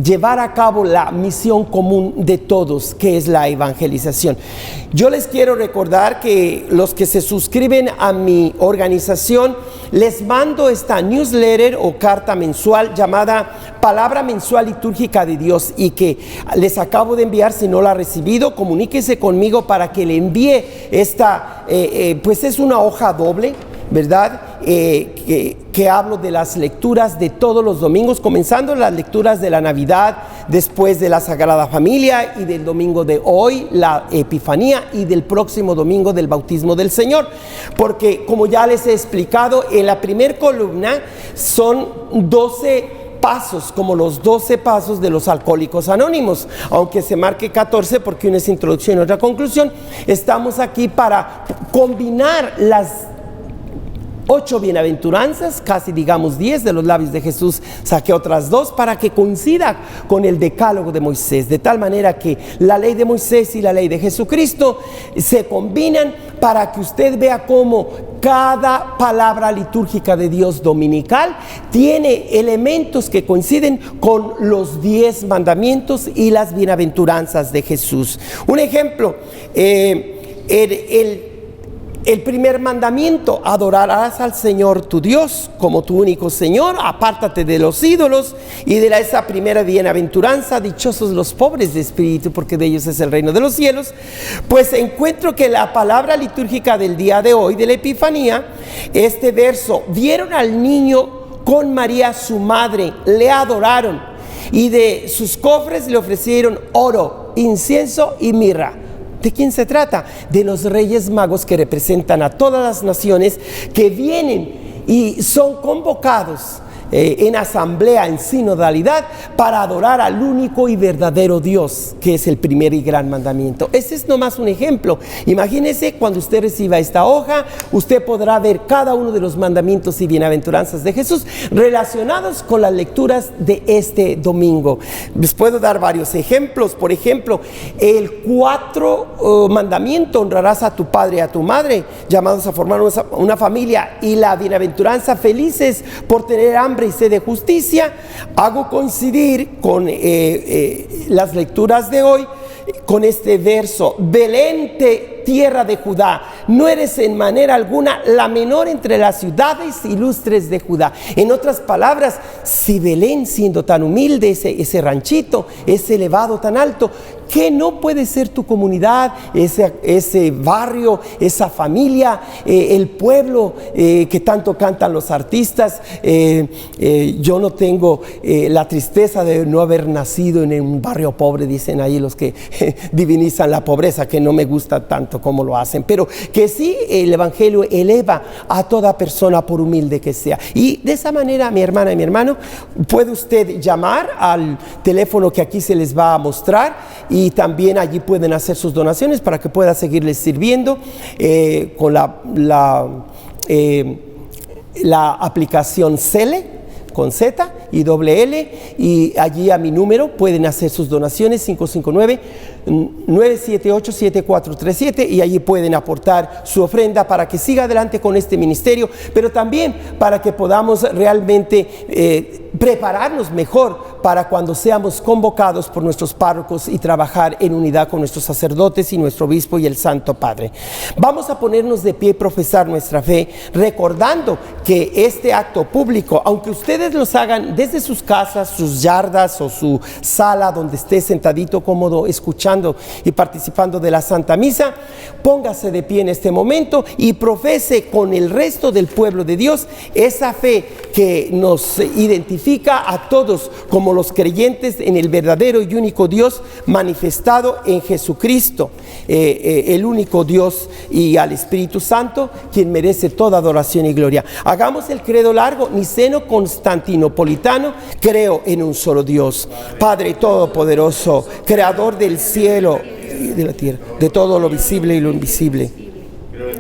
llevar a cabo la misión común de todos, que es la evangelización. Yo les quiero recordar que los que se suscriben a mi organización, les mando esta newsletter o carta mensual llamada Palabra Mensual Litúrgica de Dios, y que les acabo de enviar. Si no la ha recibido, comuníquese conmigo para que le envíe esta, pues es una hoja doble, ¿verdad? Que hablo de las lecturas de todos los domingos, comenzando las lecturas de la Navidad, después de la Sagrada Familia, y del domingo de hoy, la Epifanía, y del próximo domingo del Bautismo del Señor. Porque, como ya les he explicado, en la primer columna son 12 pasos, como los 12 pasos de los Alcohólicos Anónimos, aunque se marque 14 porque una es introducción y otra conclusión. Estamos aquí para combinar 8 bienaventuranzas, casi digamos 10 de los labios de Jesús, saqué otras 2 para que coincida con el decálogo de Moisés, de tal manera que la ley de Moisés y la ley de Jesucristo se combinan para que usted vea cómo cada palabra litúrgica de Dios dominical tiene elementos que coinciden con los 10 mandamientos y las bienaventuranzas de Jesús. Un ejemplo, el primer mandamiento: adorarás al Señor tu Dios como tu único Señor, apártate de los ídolos. Y de esa primera bienaventuranza: dichosos los pobres de espíritu, porque de ellos es el reino de los cielos. Pues encuentro que la palabra litúrgica del día de hoy, de la Epifanía, este verso: vieron al niño con María su madre, le adoraron, y de sus cofres le ofrecieron oro, incienso y mirra. ¿De quién se trata? De los Reyes Magos, que representan a todas las naciones que vienen y son convocados en asamblea, en sinodalidad, para adorar al único y verdadero Dios, que es el primer y gran mandamiento. Ese es nomás un ejemplo. Imagínese, cuando usted reciba esta hoja, usted podrá ver cada uno de los mandamientos y bienaventuranzas de Jesús relacionados con las lecturas de este domingo. Les puedo dar varios ejemplos. Por ejemplo, el 4 mandamiento: honrarás a tu padre y a tu madre, llamados a formar una familia. Y la bienaventuranza: felices por tener hambre y sed de justicia. Hago coincidir con las lecturas de hoy con este verso: Belén, tierra de Judá, no eres en manera alguna la menor entre las ciudades ilustres de Judá. En otras palabras, si Belén, siendo tan humilde, ese ranchito, ese elevado tan alto, ¿qué no puede ser tu comunidad, ese barrio, esa familia, el pueblo que tanto cantan los artistas? Yo no tengo la tristeza de no haber nacido en un barrio pobre, dicen ahí los que divinizan la pobreza, que no me gusta tanto como lo hacen, pero que sí, el Evangelio eleva a toda persona, por humilde que sea. Y de esa manera, mi hermana y mi hermano, puede usted llamar al teléfono que aquí se les va a mostrar, y también allí pueden hacer sus donaciones para que pueda seguirles sirviendo con la aplicación Cele, con Z y doble L, y allí a mi número pueden hacer sus donaciones: 559-978-7437, y allí pueden aportar su ofrenda para que siga adelante con este ministerio, pero también para que podamos realmente prepararnos mejor para cuando seamos convocados por nuestros párrocos y trabajar en unidad con nuestros sacerdotes y nuestro obispo y el Santo Padre. Vamos a ponernos de pie y profesar nuestra fe, recordando que este acto público, aunque ustedes los hagan desde sus casas, sus yardas o su sala donde esté sentadito cómodo escuchando y participando de la Santa Misa, póngase de pie en este momento y profese con el resto del pueblo de Dios esa fe que nos identifica a todos como los creyentes en el verdadero y único Dios manifestado en Jesucristo, el único Dios, y al Espíritu Santo, quien merece toda adoración y gloria. Hagamos el credo largo niceno constantinopolitano. Creo en un solo Dios, Padre todopoderoso, creador del cielo y de la tierra, de todo lo visible y lo invisible.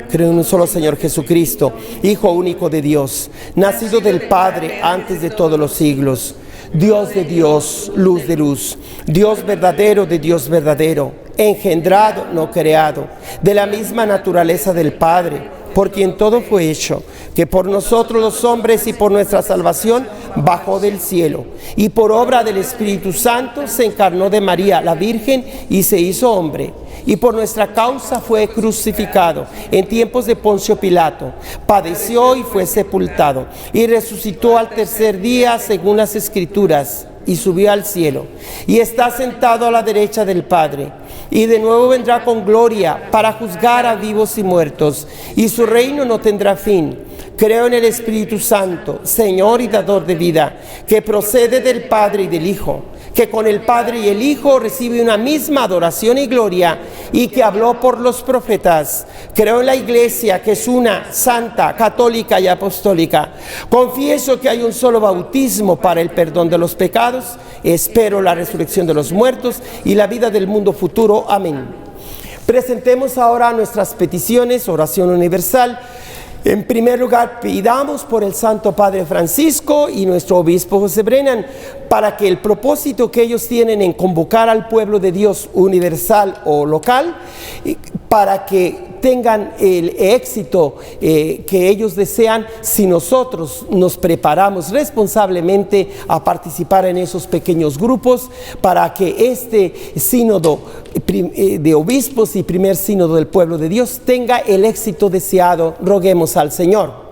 Creo en un solo Señor Jesucristo, Hijo único de Dios, nacido del Padre antes de todos los siglos, Dios de Dios, luz de luz, Dios verdadero de Dios verdadero, engendrado, no creado, de la misma naturaleza del Padre, por quien todo fue hecho, que por nosotros los hombres y por nuestra salvación bajó del cielo, y por obra del Espíritu Santo se encarnó de María, la Virgen, y se hizo hombre, y por nuestra causa fue crucificado en tiempos de Poncio Pilato, padeció y fue sepultado, y resucitó al tercer día según las Escrituras, y subió al cielo, y está sentado a la derecha del Padre, y de nuevo vendrá con gloria para juzgar a vivos y muertos, y su reino no tendrá fin. Creo en el Espíritu Santo, Señor y dador de vida, que procede del Padre y del Hijo, que con el Padre y el Hijo recibe una misma adoración y gloria, y que habló por los profetas. Creo en la Iglesia, que es una, santa, católica y apostólica. Confieso que hay un solo bautismo para el perdón de los pecados. Espero la resurrección de los muertos y la vida del mundo futuro. Amén. Presentemos ahora nuestras peticiones, oración universal. En primer lugar, pidamos por el Santo Padre Francisco y nuestro obispo José Brennan, para que el propósito que ellos tienen en convocar al pueblo de Dios universal o local, para que tengan el éxito que ellos desean, si nosotros nos preparamos responsablemente a participar en esos pequeños grupos, para que este sínodo de obispos y primer sínodo del pueblo de Dios tenga el éxito deseado. Roguemos al Señor.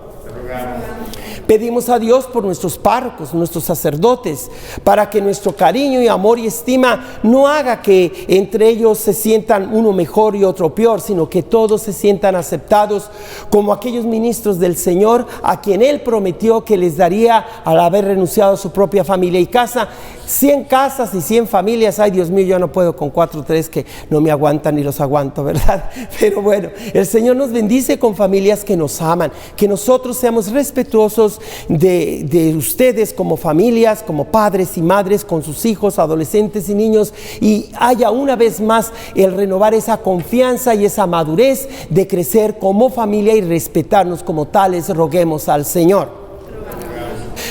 Pedimos a Dios por nuestros párrocos, nuestros sacerdotes, para que nuestro cariño y amor y estima no haga que entre ellos se sientan uno mejor y otro peor, sino que todos se sientan aceptados como aquellos ministros del Señor a quien Él prometió que les daría al haber renunciado a su propia familia y casa. 100 casas y 100 familias. Ay, Dios mío, yo no puedo con 4 o 3 que no me aguantan ni los aguanto, ¿verdad? Pero bueno, el Señor nos bendice con familias que nos aman, que nosotros seamos respetuosos de ustedes como familias, como padres y madres, con sus hijos, adolescentes y niños, y haya una vez más el renovar esa confianza y esa madurez de crecer como familia y respetarnos como tales. Roguemos al Señor.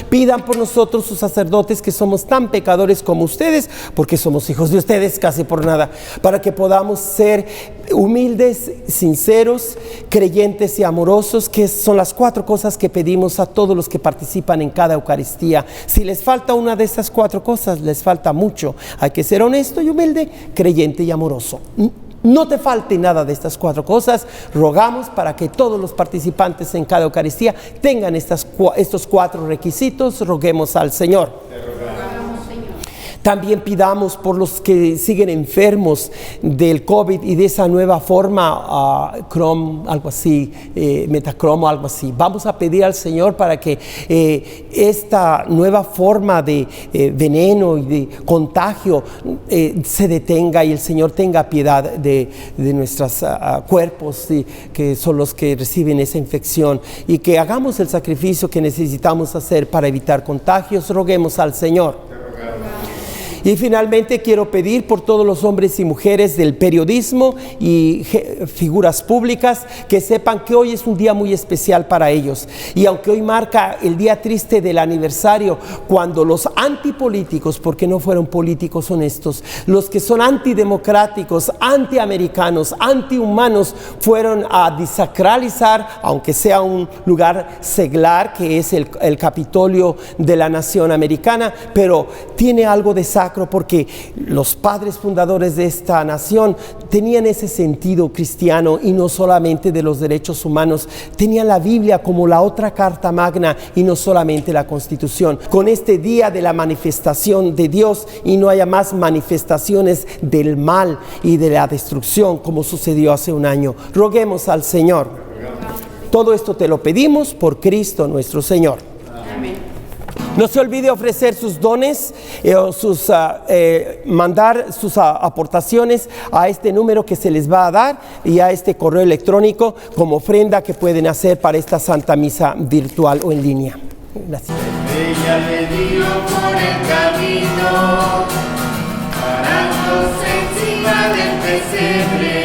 Pidan por nosotros sus sacerdotes, que somos tan pecadores como ustedes, porque somos hijos de ustedes casi por nada, para que podamos ser humildes, sinceros, creyentes y amorosos, que son las 4 cosas que pedimos a todos los que participan en cada Eucaristía. Si les falta una de estas 4 cosas, les falta mucho. Hay que ser honesto y humilde, creyente y amoroso. No te falte nada de estas 4 cosas. Rogamos para que todos los participantes en cada Eucaristía tengan estos 4 requisitos. Roguemos al Señor. También pidamos por los que siguen enfermos del COVID y de esa nueva forma, algo así, Metacrom o algo así. Vamos a pedir al Señor para que esta nueva forma de veneno y de contagio se detenga, y el Señor tenga piedad de nuestros cuerpos, que son los que reciben esa infección, y que hagamos el sacrificio que necesitamos hacer para evitar contagios. Roguemos al Señor. Y finalmente quiero pedir por todos los hombres y mujeres del periodismo y figuras públicas, que sepan que hoy es un día muy especial para ellos. Y aunque hoy marca el día triste del aniversario, cuando los antipolíticos, porque no fueron políticos honestos, los que son antidemocráticos, antiamericanos, antihumanos, fueron a desacralizar, aunque sea un lugar seglar, que es el Capitolio de la Nación Americana, pero tiene algo de sacro, porque los padres fundadores de esta nación tenían ese sentido cristiano, y no solamente de los derechos humanos, tenían la Biblia como la otra carta magna y no solamente la Constitución. Con este día de la manifestación de Dios, y no haya más manifestaciones del mal y de la destrucción como sucedió hace un año. Roguemos al Señor. Todo esto te lo pedimos por Cristo nuestro Señor. Amén. No se olvide ofrecer sus dones mandar sus aportaciones a este número que se les va a dar, y a este correo electrónico, como ofrenda que pueden hacer para esta Santa Misa virtual o en línea. Gracias. Ella le dio por el camino, parándose encima del pesebre.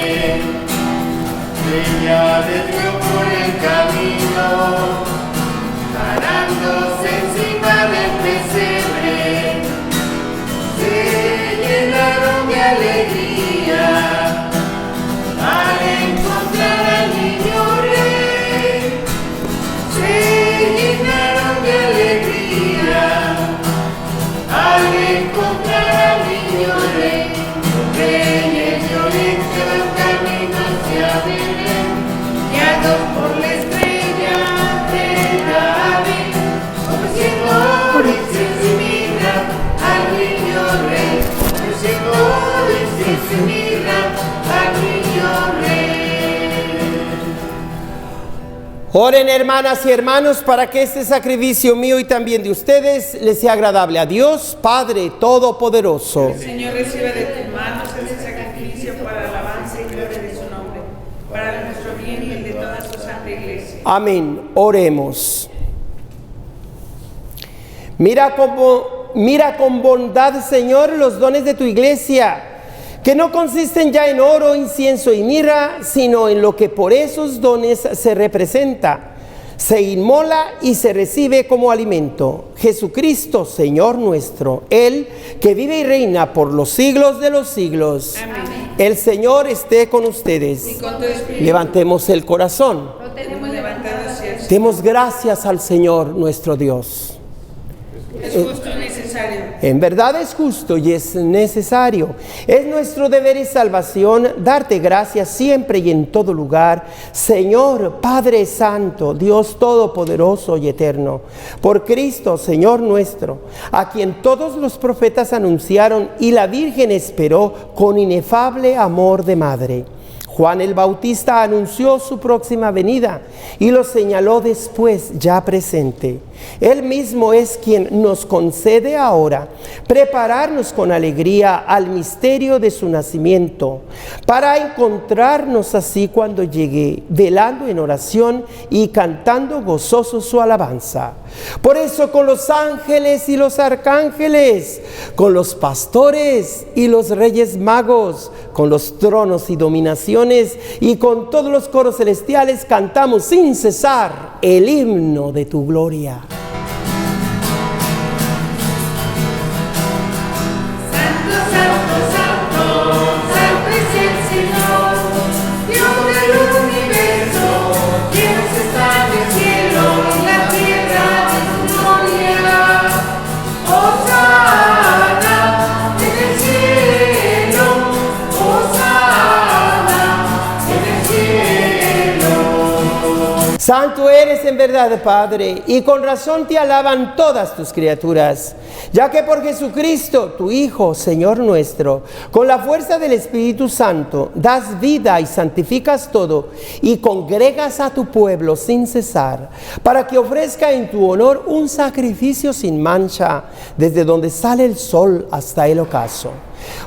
Ella le dio por el camino, parándose encima del pesebre. Se llenaron de alegría al encontrar al niño rey. Se llenaron de alegría al encontrar al niño rey. Los reyes de oriente van camino hacia Belén, guiados por la estrella de David, ofreciendo incienso y mirra al niño rey, ofreciendo incienso y mirra al niño rey. Oren, hermanas y hermanos, para que este sacrificio mío y también de ustedes les sea agradable a Dios, Padre Todopoderoso. El Señor recibe de tus manos este sacrificio para alabanza y gloria de su nombre, para nuestro bien y el de toda su santa iglesia. Amén. Oremos. Mira con bondad, Señor, los dones de tu iglesia, que no consisten ya en oro, incienso y mirra, sino en lo que por esos dones se representa, se inmola y se recibe como alimento. Jesucristo, Señor nuestro, Él que vive y reina por los siglos de los siglos. Amén. El Señor esté con ustedes. Y con tu espíritu. Levantemos el corazón. Lo tenemos Levantado hacia el Señor. Demos gracias al Señor nuestro Dios. Es justo y necesario. En verdad es justo y es necesario. Es nuestro deber y salvación darte gracias siempre y en todo lugar, Señor Padre Santo, Dios Todopoderoso y Eterno, por Cristo, Señor nuestro, a quien todos los profetas anunciaron y la Virgen esperó con inefable amor de madre. Juan el Bautista anunció su próxima venida y lo señaló después, ya presente. Él mismo es quien nos concede ahora prepararnos con alegría al misterio de su nacimiento, para encontrarnos así cuando llegue, velando en oración y cantando gozoso su alabanza. Por eso con los ángeles y los arcángeles, con los pastores y los reyes magos, con los tronos y dominaciones y con todos los coros celestiales cantamos sin cesar el himno de tu gloria. Santo, santo, santo, santo es el Señor, Dios del universo, Dios está en el cielo y la tierra de su gloria. Hosana en el cielo, hosana en el cielo. Santo eres en verdad, Padre, y con razón te alaban todas tus criaturas, ya que por Jesucristo, tu Hijo, Señor nuestro, con la fuerza del Espíritu Santo, das vida y santificas todo, y congregas a tu pueblo sin cesar, para que ofrezca en tu honor un sacrificio sin mancha, desde donde sale el sol hasta el ocaso.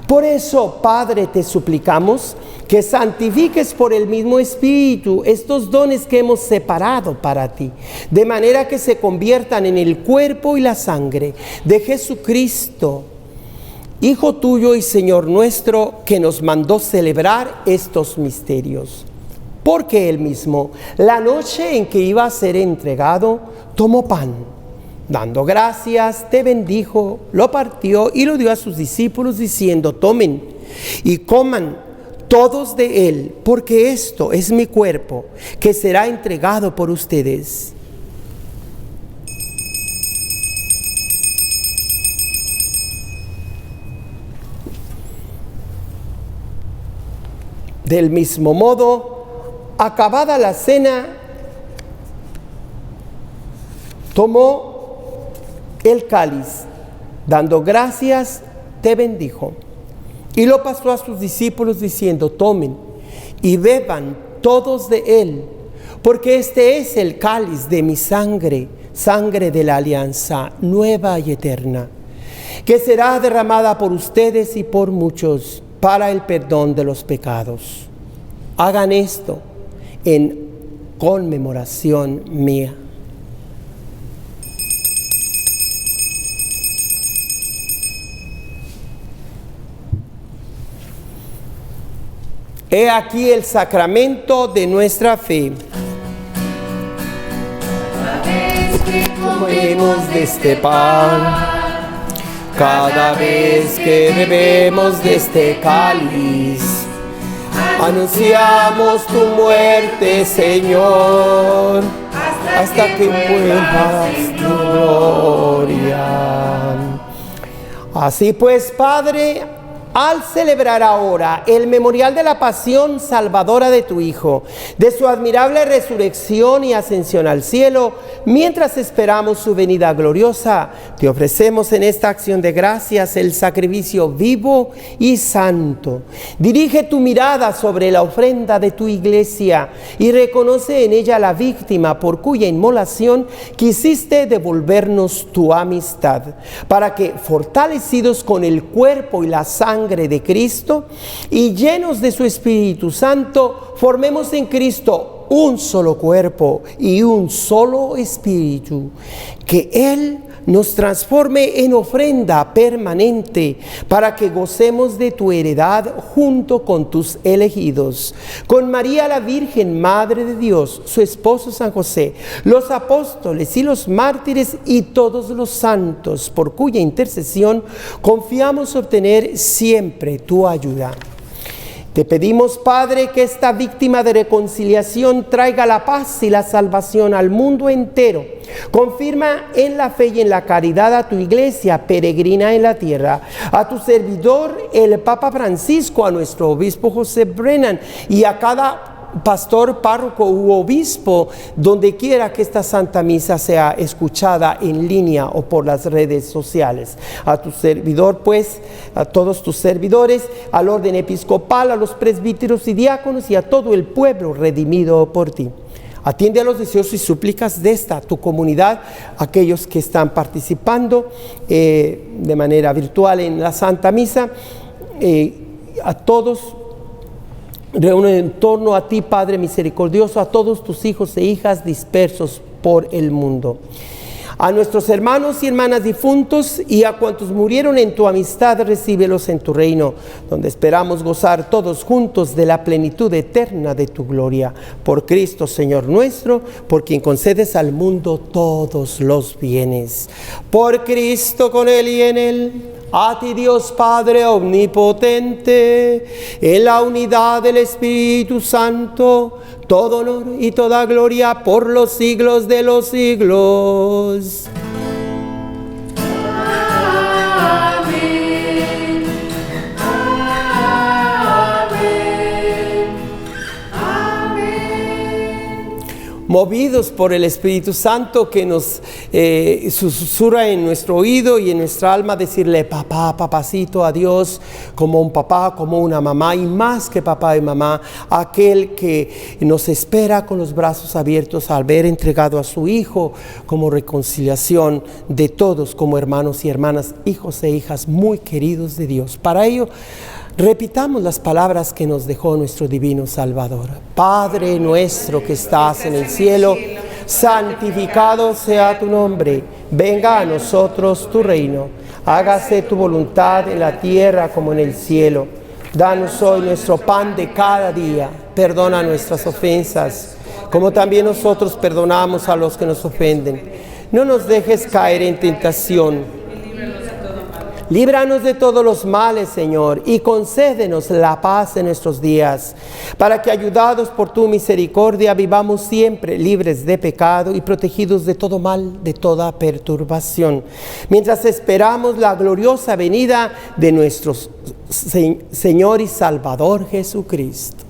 Por eso, Padre, te suplicamos que santifiques por el mismo Espíritu estos dones que hemos separado para ti, de manera que se conviertan en el cuerpo y la sangre de Jesucristo, Hijo tuyo y Señor nuestro, que nos mandó celebrar estos misterios. Porque Él mismo, la noche en que iba a ser entregado, tomó pan. Dando gracias, te bendijo, lo partió y lo dio a sus discípulos diciendo: tomen y coman todos de él, porque esto es mi cuerpo, que será entregado por ustedes. Del mismo modo, acabada la cena, tomó el cáliz, dando gracias, te bendijo, y lo pasó a sus discípulos diciendo: tomen y beban todos de él, porque este es el cáliz de mi sangre, sangre de la alianza nueva y eterna, que será derramada por ustedes y por muchos para el perdón de los pecados. Hagan esto en conmemoración mía. He aquí el sacramento de nuestra fe. Cada vez que Comemos de este pan, cada vez que bebemos de este cáliz, anunciamos tu muerte, Señor, hasta que vuelvas tu gloria. Así pues, Padre, al celebrar ahora el memorial de la pasión salvadora de tu Hijo, de su admirable resurrección y ascensión al cielo, mientras esperamos su venida gloriosa, te ofrecemos en esta acción de gracias el sacrificio vivo y santo. Dirige tu mirada sobre la ofrenda de tu iglesia y reconoce en ella la víctima por cuya inmolación quisiste devolvernos tu amistad, para que, fortalecidos con el cuerpo y la sangre de Cristo y llenos de su Espíritu Santo, formemos en Cristo un solo cuerpo y un solo espíritu, que Él nos transforme en ofrenda permanente para que gocemos de tu heredad junto con tus elegidos. Con María la Virgen, Madre de Dios, su esposo San José, los apóstoles y los mártires y todos los santos, por cuya intercesión confiamos obtener siempre tu ayuda. Te pedimos, Padre, que esta víctima de reconciliación traiga la paz y la salvación al mundo entero. Confirma en la fe y en la caridad a tu iglesia peregrina en la tierra, a tu servidor, el Papa Francisco, a nuestro obispo José Brennan y a cada pastor, párroco u obispo, donde quiera que esta Santa Misa sea escuchada en línea o por las redes sociales. A tu servidor, pues, a todos tus servidores, al orden episcopal, a los presbíteros y diáconos y a todo el pueblo redimido por ti. Atiende a los deseos y súplicas de esta, tu comunidad, aquellos que están participando de manera virtual en la Santa Misa, a todos. Reúne en torno a ti, Padre misericordioso, a todos tus hijos e hijas dispersos por el mundo. A nuestros hermanos y hermanas difuntos y a cuantos murieron en tu amistad, recíbelos en tu reino, donde esperamos gozar todos juntos de la plenitud eterna de tu gloria. Por Cristo, Señor nuestro, por quien concedes al mundo todos los bienes. Por Cristo, con Él y en Él. A ti, Dios Padre omnipotente, en la unidad del Espíritu Santo, todo honor y toda gloria por los siglos de los siglos. Amén. Amén. Amén. Movidos por el Espíritu Santo que nos susurra en nuestro oído y en nuestra alma, decirle papá, papacito a Dios, como un papá, como una mamá, y más que papá y mamá, aquel que nos espera con los brazos abiertos al haber entregado a su Hijo como reconciliación de todos como hermanos y hermanas, hijos e hijas muy queridos de Dios. Para ello, repitamos las palabras que nos dejó nuestro divino Salvador. Padre nuestro que estás en el cielo, santificado sea tu nombre. Venga a nosotros tu reino. Hágase tu voluntad en la tierra como en el cielo. Danos hoy nuestro pan de cada día. Perdona nuestras ofensas, como también nosotros perdonamos a los que nos ofenden. No nos dejes caer en tentación. Líbranos de todos los males, Señor, y concédenos la paz en nuestros días, para que, ayudados por tu misericordia, vivamos siempre libres de pecado y protegidos de todo mal, de toda perturbación, mientras esperamos la gloriosa venida de nuestro Señor y Salvador Jesucristo.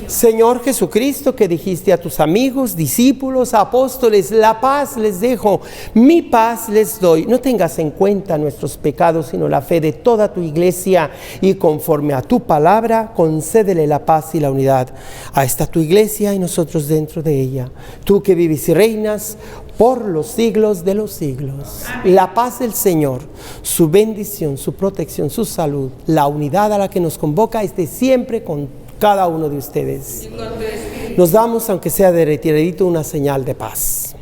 Señor Jesucristo, que dijiste a tus amigos, discípulos, apóstoles, la paz les dejo, mi paz les doy. No tengas en cuenta nuestros pecados, sino la fe de toda tu iglesia, y conforme a tu palabra, concédele la paz y la unidad a esta tu iglesia y nosotros dentro de ella. Tú que vives y reinas por los siglos de los siglos. La paz del Señor, su bendición, su protección, su salud, la unidad a la que nos convoca esté siempre con cada uno de ustedes. Nos damos, aunque sea de retiradito, una señal de paz.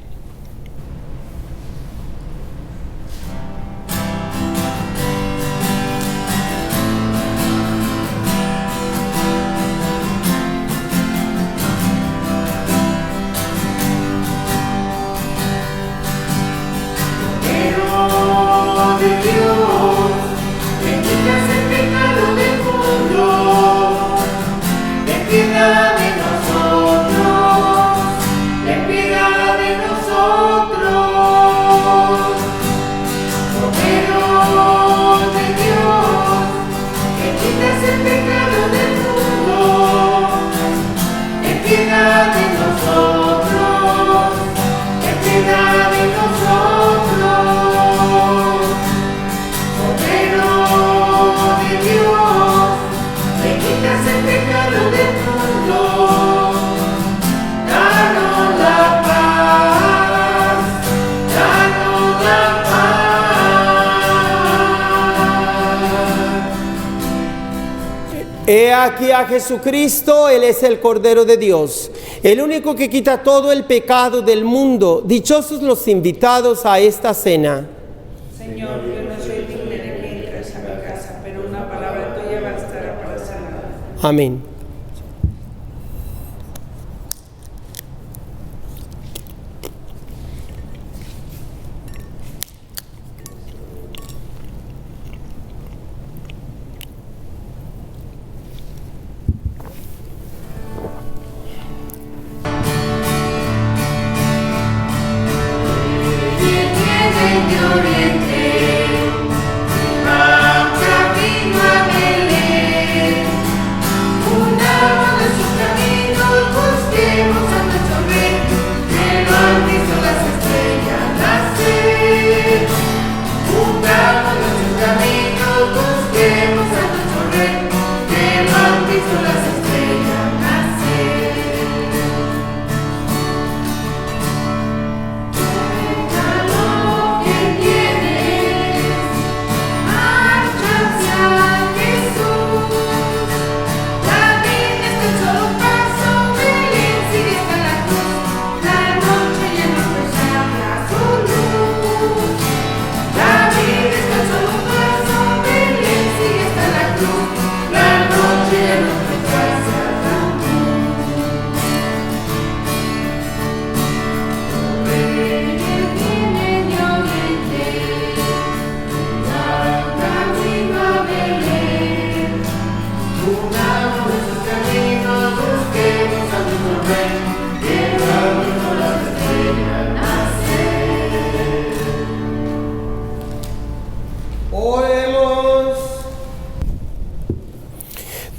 Ten piedad de nosotros, ten piedad de He aquí a Jesucristo, Él es el Cordero de Dios, el único que quita todo el pecado del mundo. Dichosos los invitados a esta cena. Señor, yo no soy digno de que entres a mi casa, pero una palabra tuya bastará para sanar. Amén.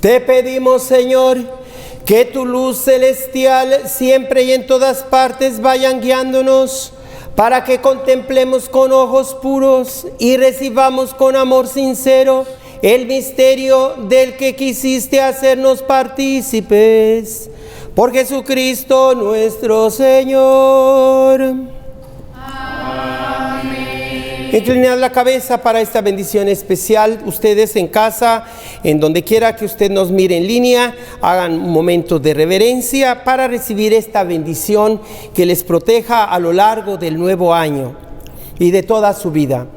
Te pedimos, Señor, que tu luz celestial siempre y en todas partes vayan guiándonos para que contemplemos con ojos puros y recibamos con amor sincero el misterio del que quisiste hacernos partícipes. Por Jesucristo nuestro Señor. Inclinad la cabeza para esta bendición especial. Ustedes en casa, en donde quiera que usted nos mire en línea, hagan un momento de reverencia para recibir esta bendición que les proteja a lo largo del nuevo año y de toda su vida.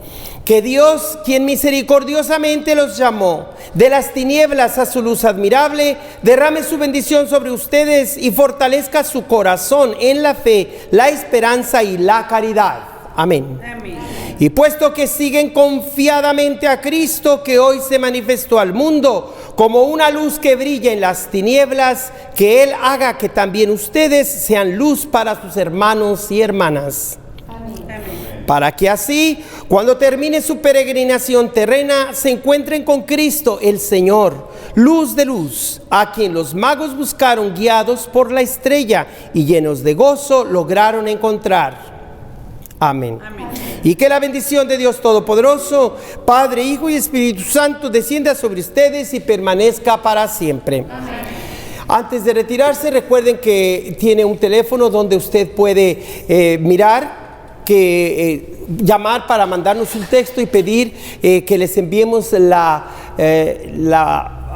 Que Dios, quien misericordiosamente los llamó de las tinieblas a su luz admirable, derrame su bendición sobre ustedes y fortalezca su corazón en la fe, la esperanza y la caridad. Amén. Amén. Y puesto que siguen confiadamente a Cristo, que hoy se manifestó al mundo como una luz que brilla en las tinieblas, que Él haga que también ustedes sean luz para sus hermanos y hermanas. Amén. Para que así, cuando termine su peregrinación terrena, se encuentren con Cristo el Señor, luz de luz, a quien los magos buscaron guiados por la estrella y llenos de gozo lograron encontrar. Amén. Amén. Y que la bendición de Dios Todopoderoso, Padre, Hijo y Espíritu Santo, descienda sobre ustedes y permanezca para siempre. Amén. Antes de retirarse, recuerden que tiene un teléfono donde usted puede llamar para mandarnos un texto y pedir que les enviemos la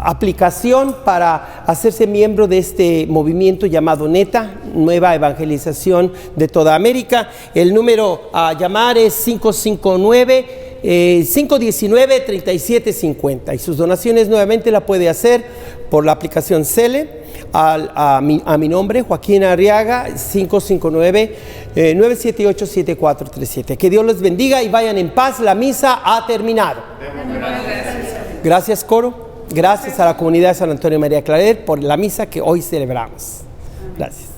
aplicación para hacerse miembro de este movimiento llamado NETA, Nueva Evangelización de toda América. El número a llamar es 519-3750 y sus donaciones nuevamente la puede hacer por la aplicación Cele a mi nombre, Joaquín Arriaga, 559-978-7437. Que Dios les bendiga y vayan en paz. La misa ha terminado. Gracias, coro. Gracias a la comunidad de San Antonio María Claret por la misa que hoy celebramos. Gracias.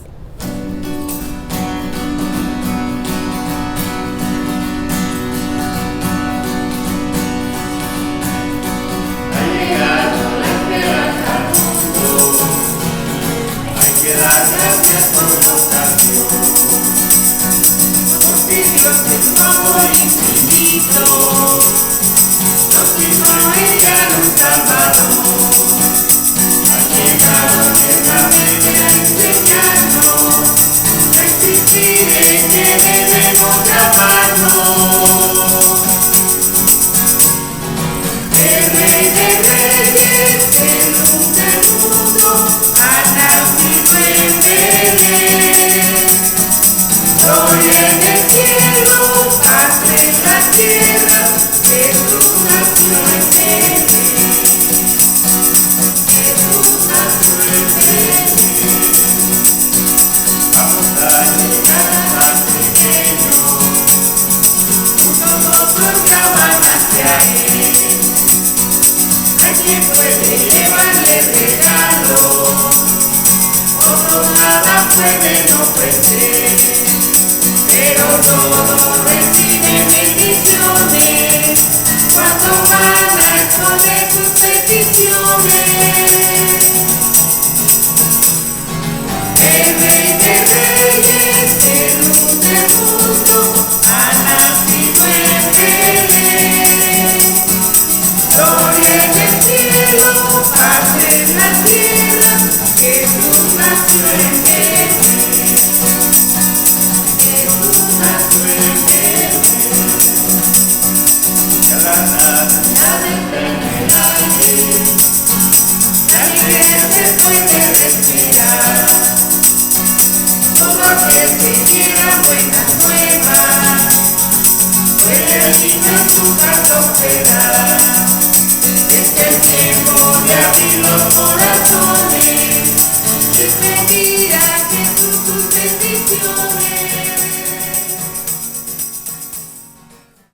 Ha llegado la esperanza al mundo, hay que dar gracias por la ocasión, porque Dios en su amor infinito nos quiso enviar un Salvador. Ha llegado eternamente a enseñarnos a existir en que debemos de amarnos. El Rey de Reyes, el nadie puede llevarle regalo, otro nada pueden ofrecer, pero todos reciben bendiciones cuando van a exponer sus peticiones. El Rey de Reyes, el luz del mundo, ha nacido en Belén. Gloria en el cielo, paz en la tierra, Jesús nació en Belén. Jesús nació en Belén. Ya la Navidad está en el aire, la iglesia puede respirar. Todo aquel que quiera buenas nuevas, puede el niño en su casa operar.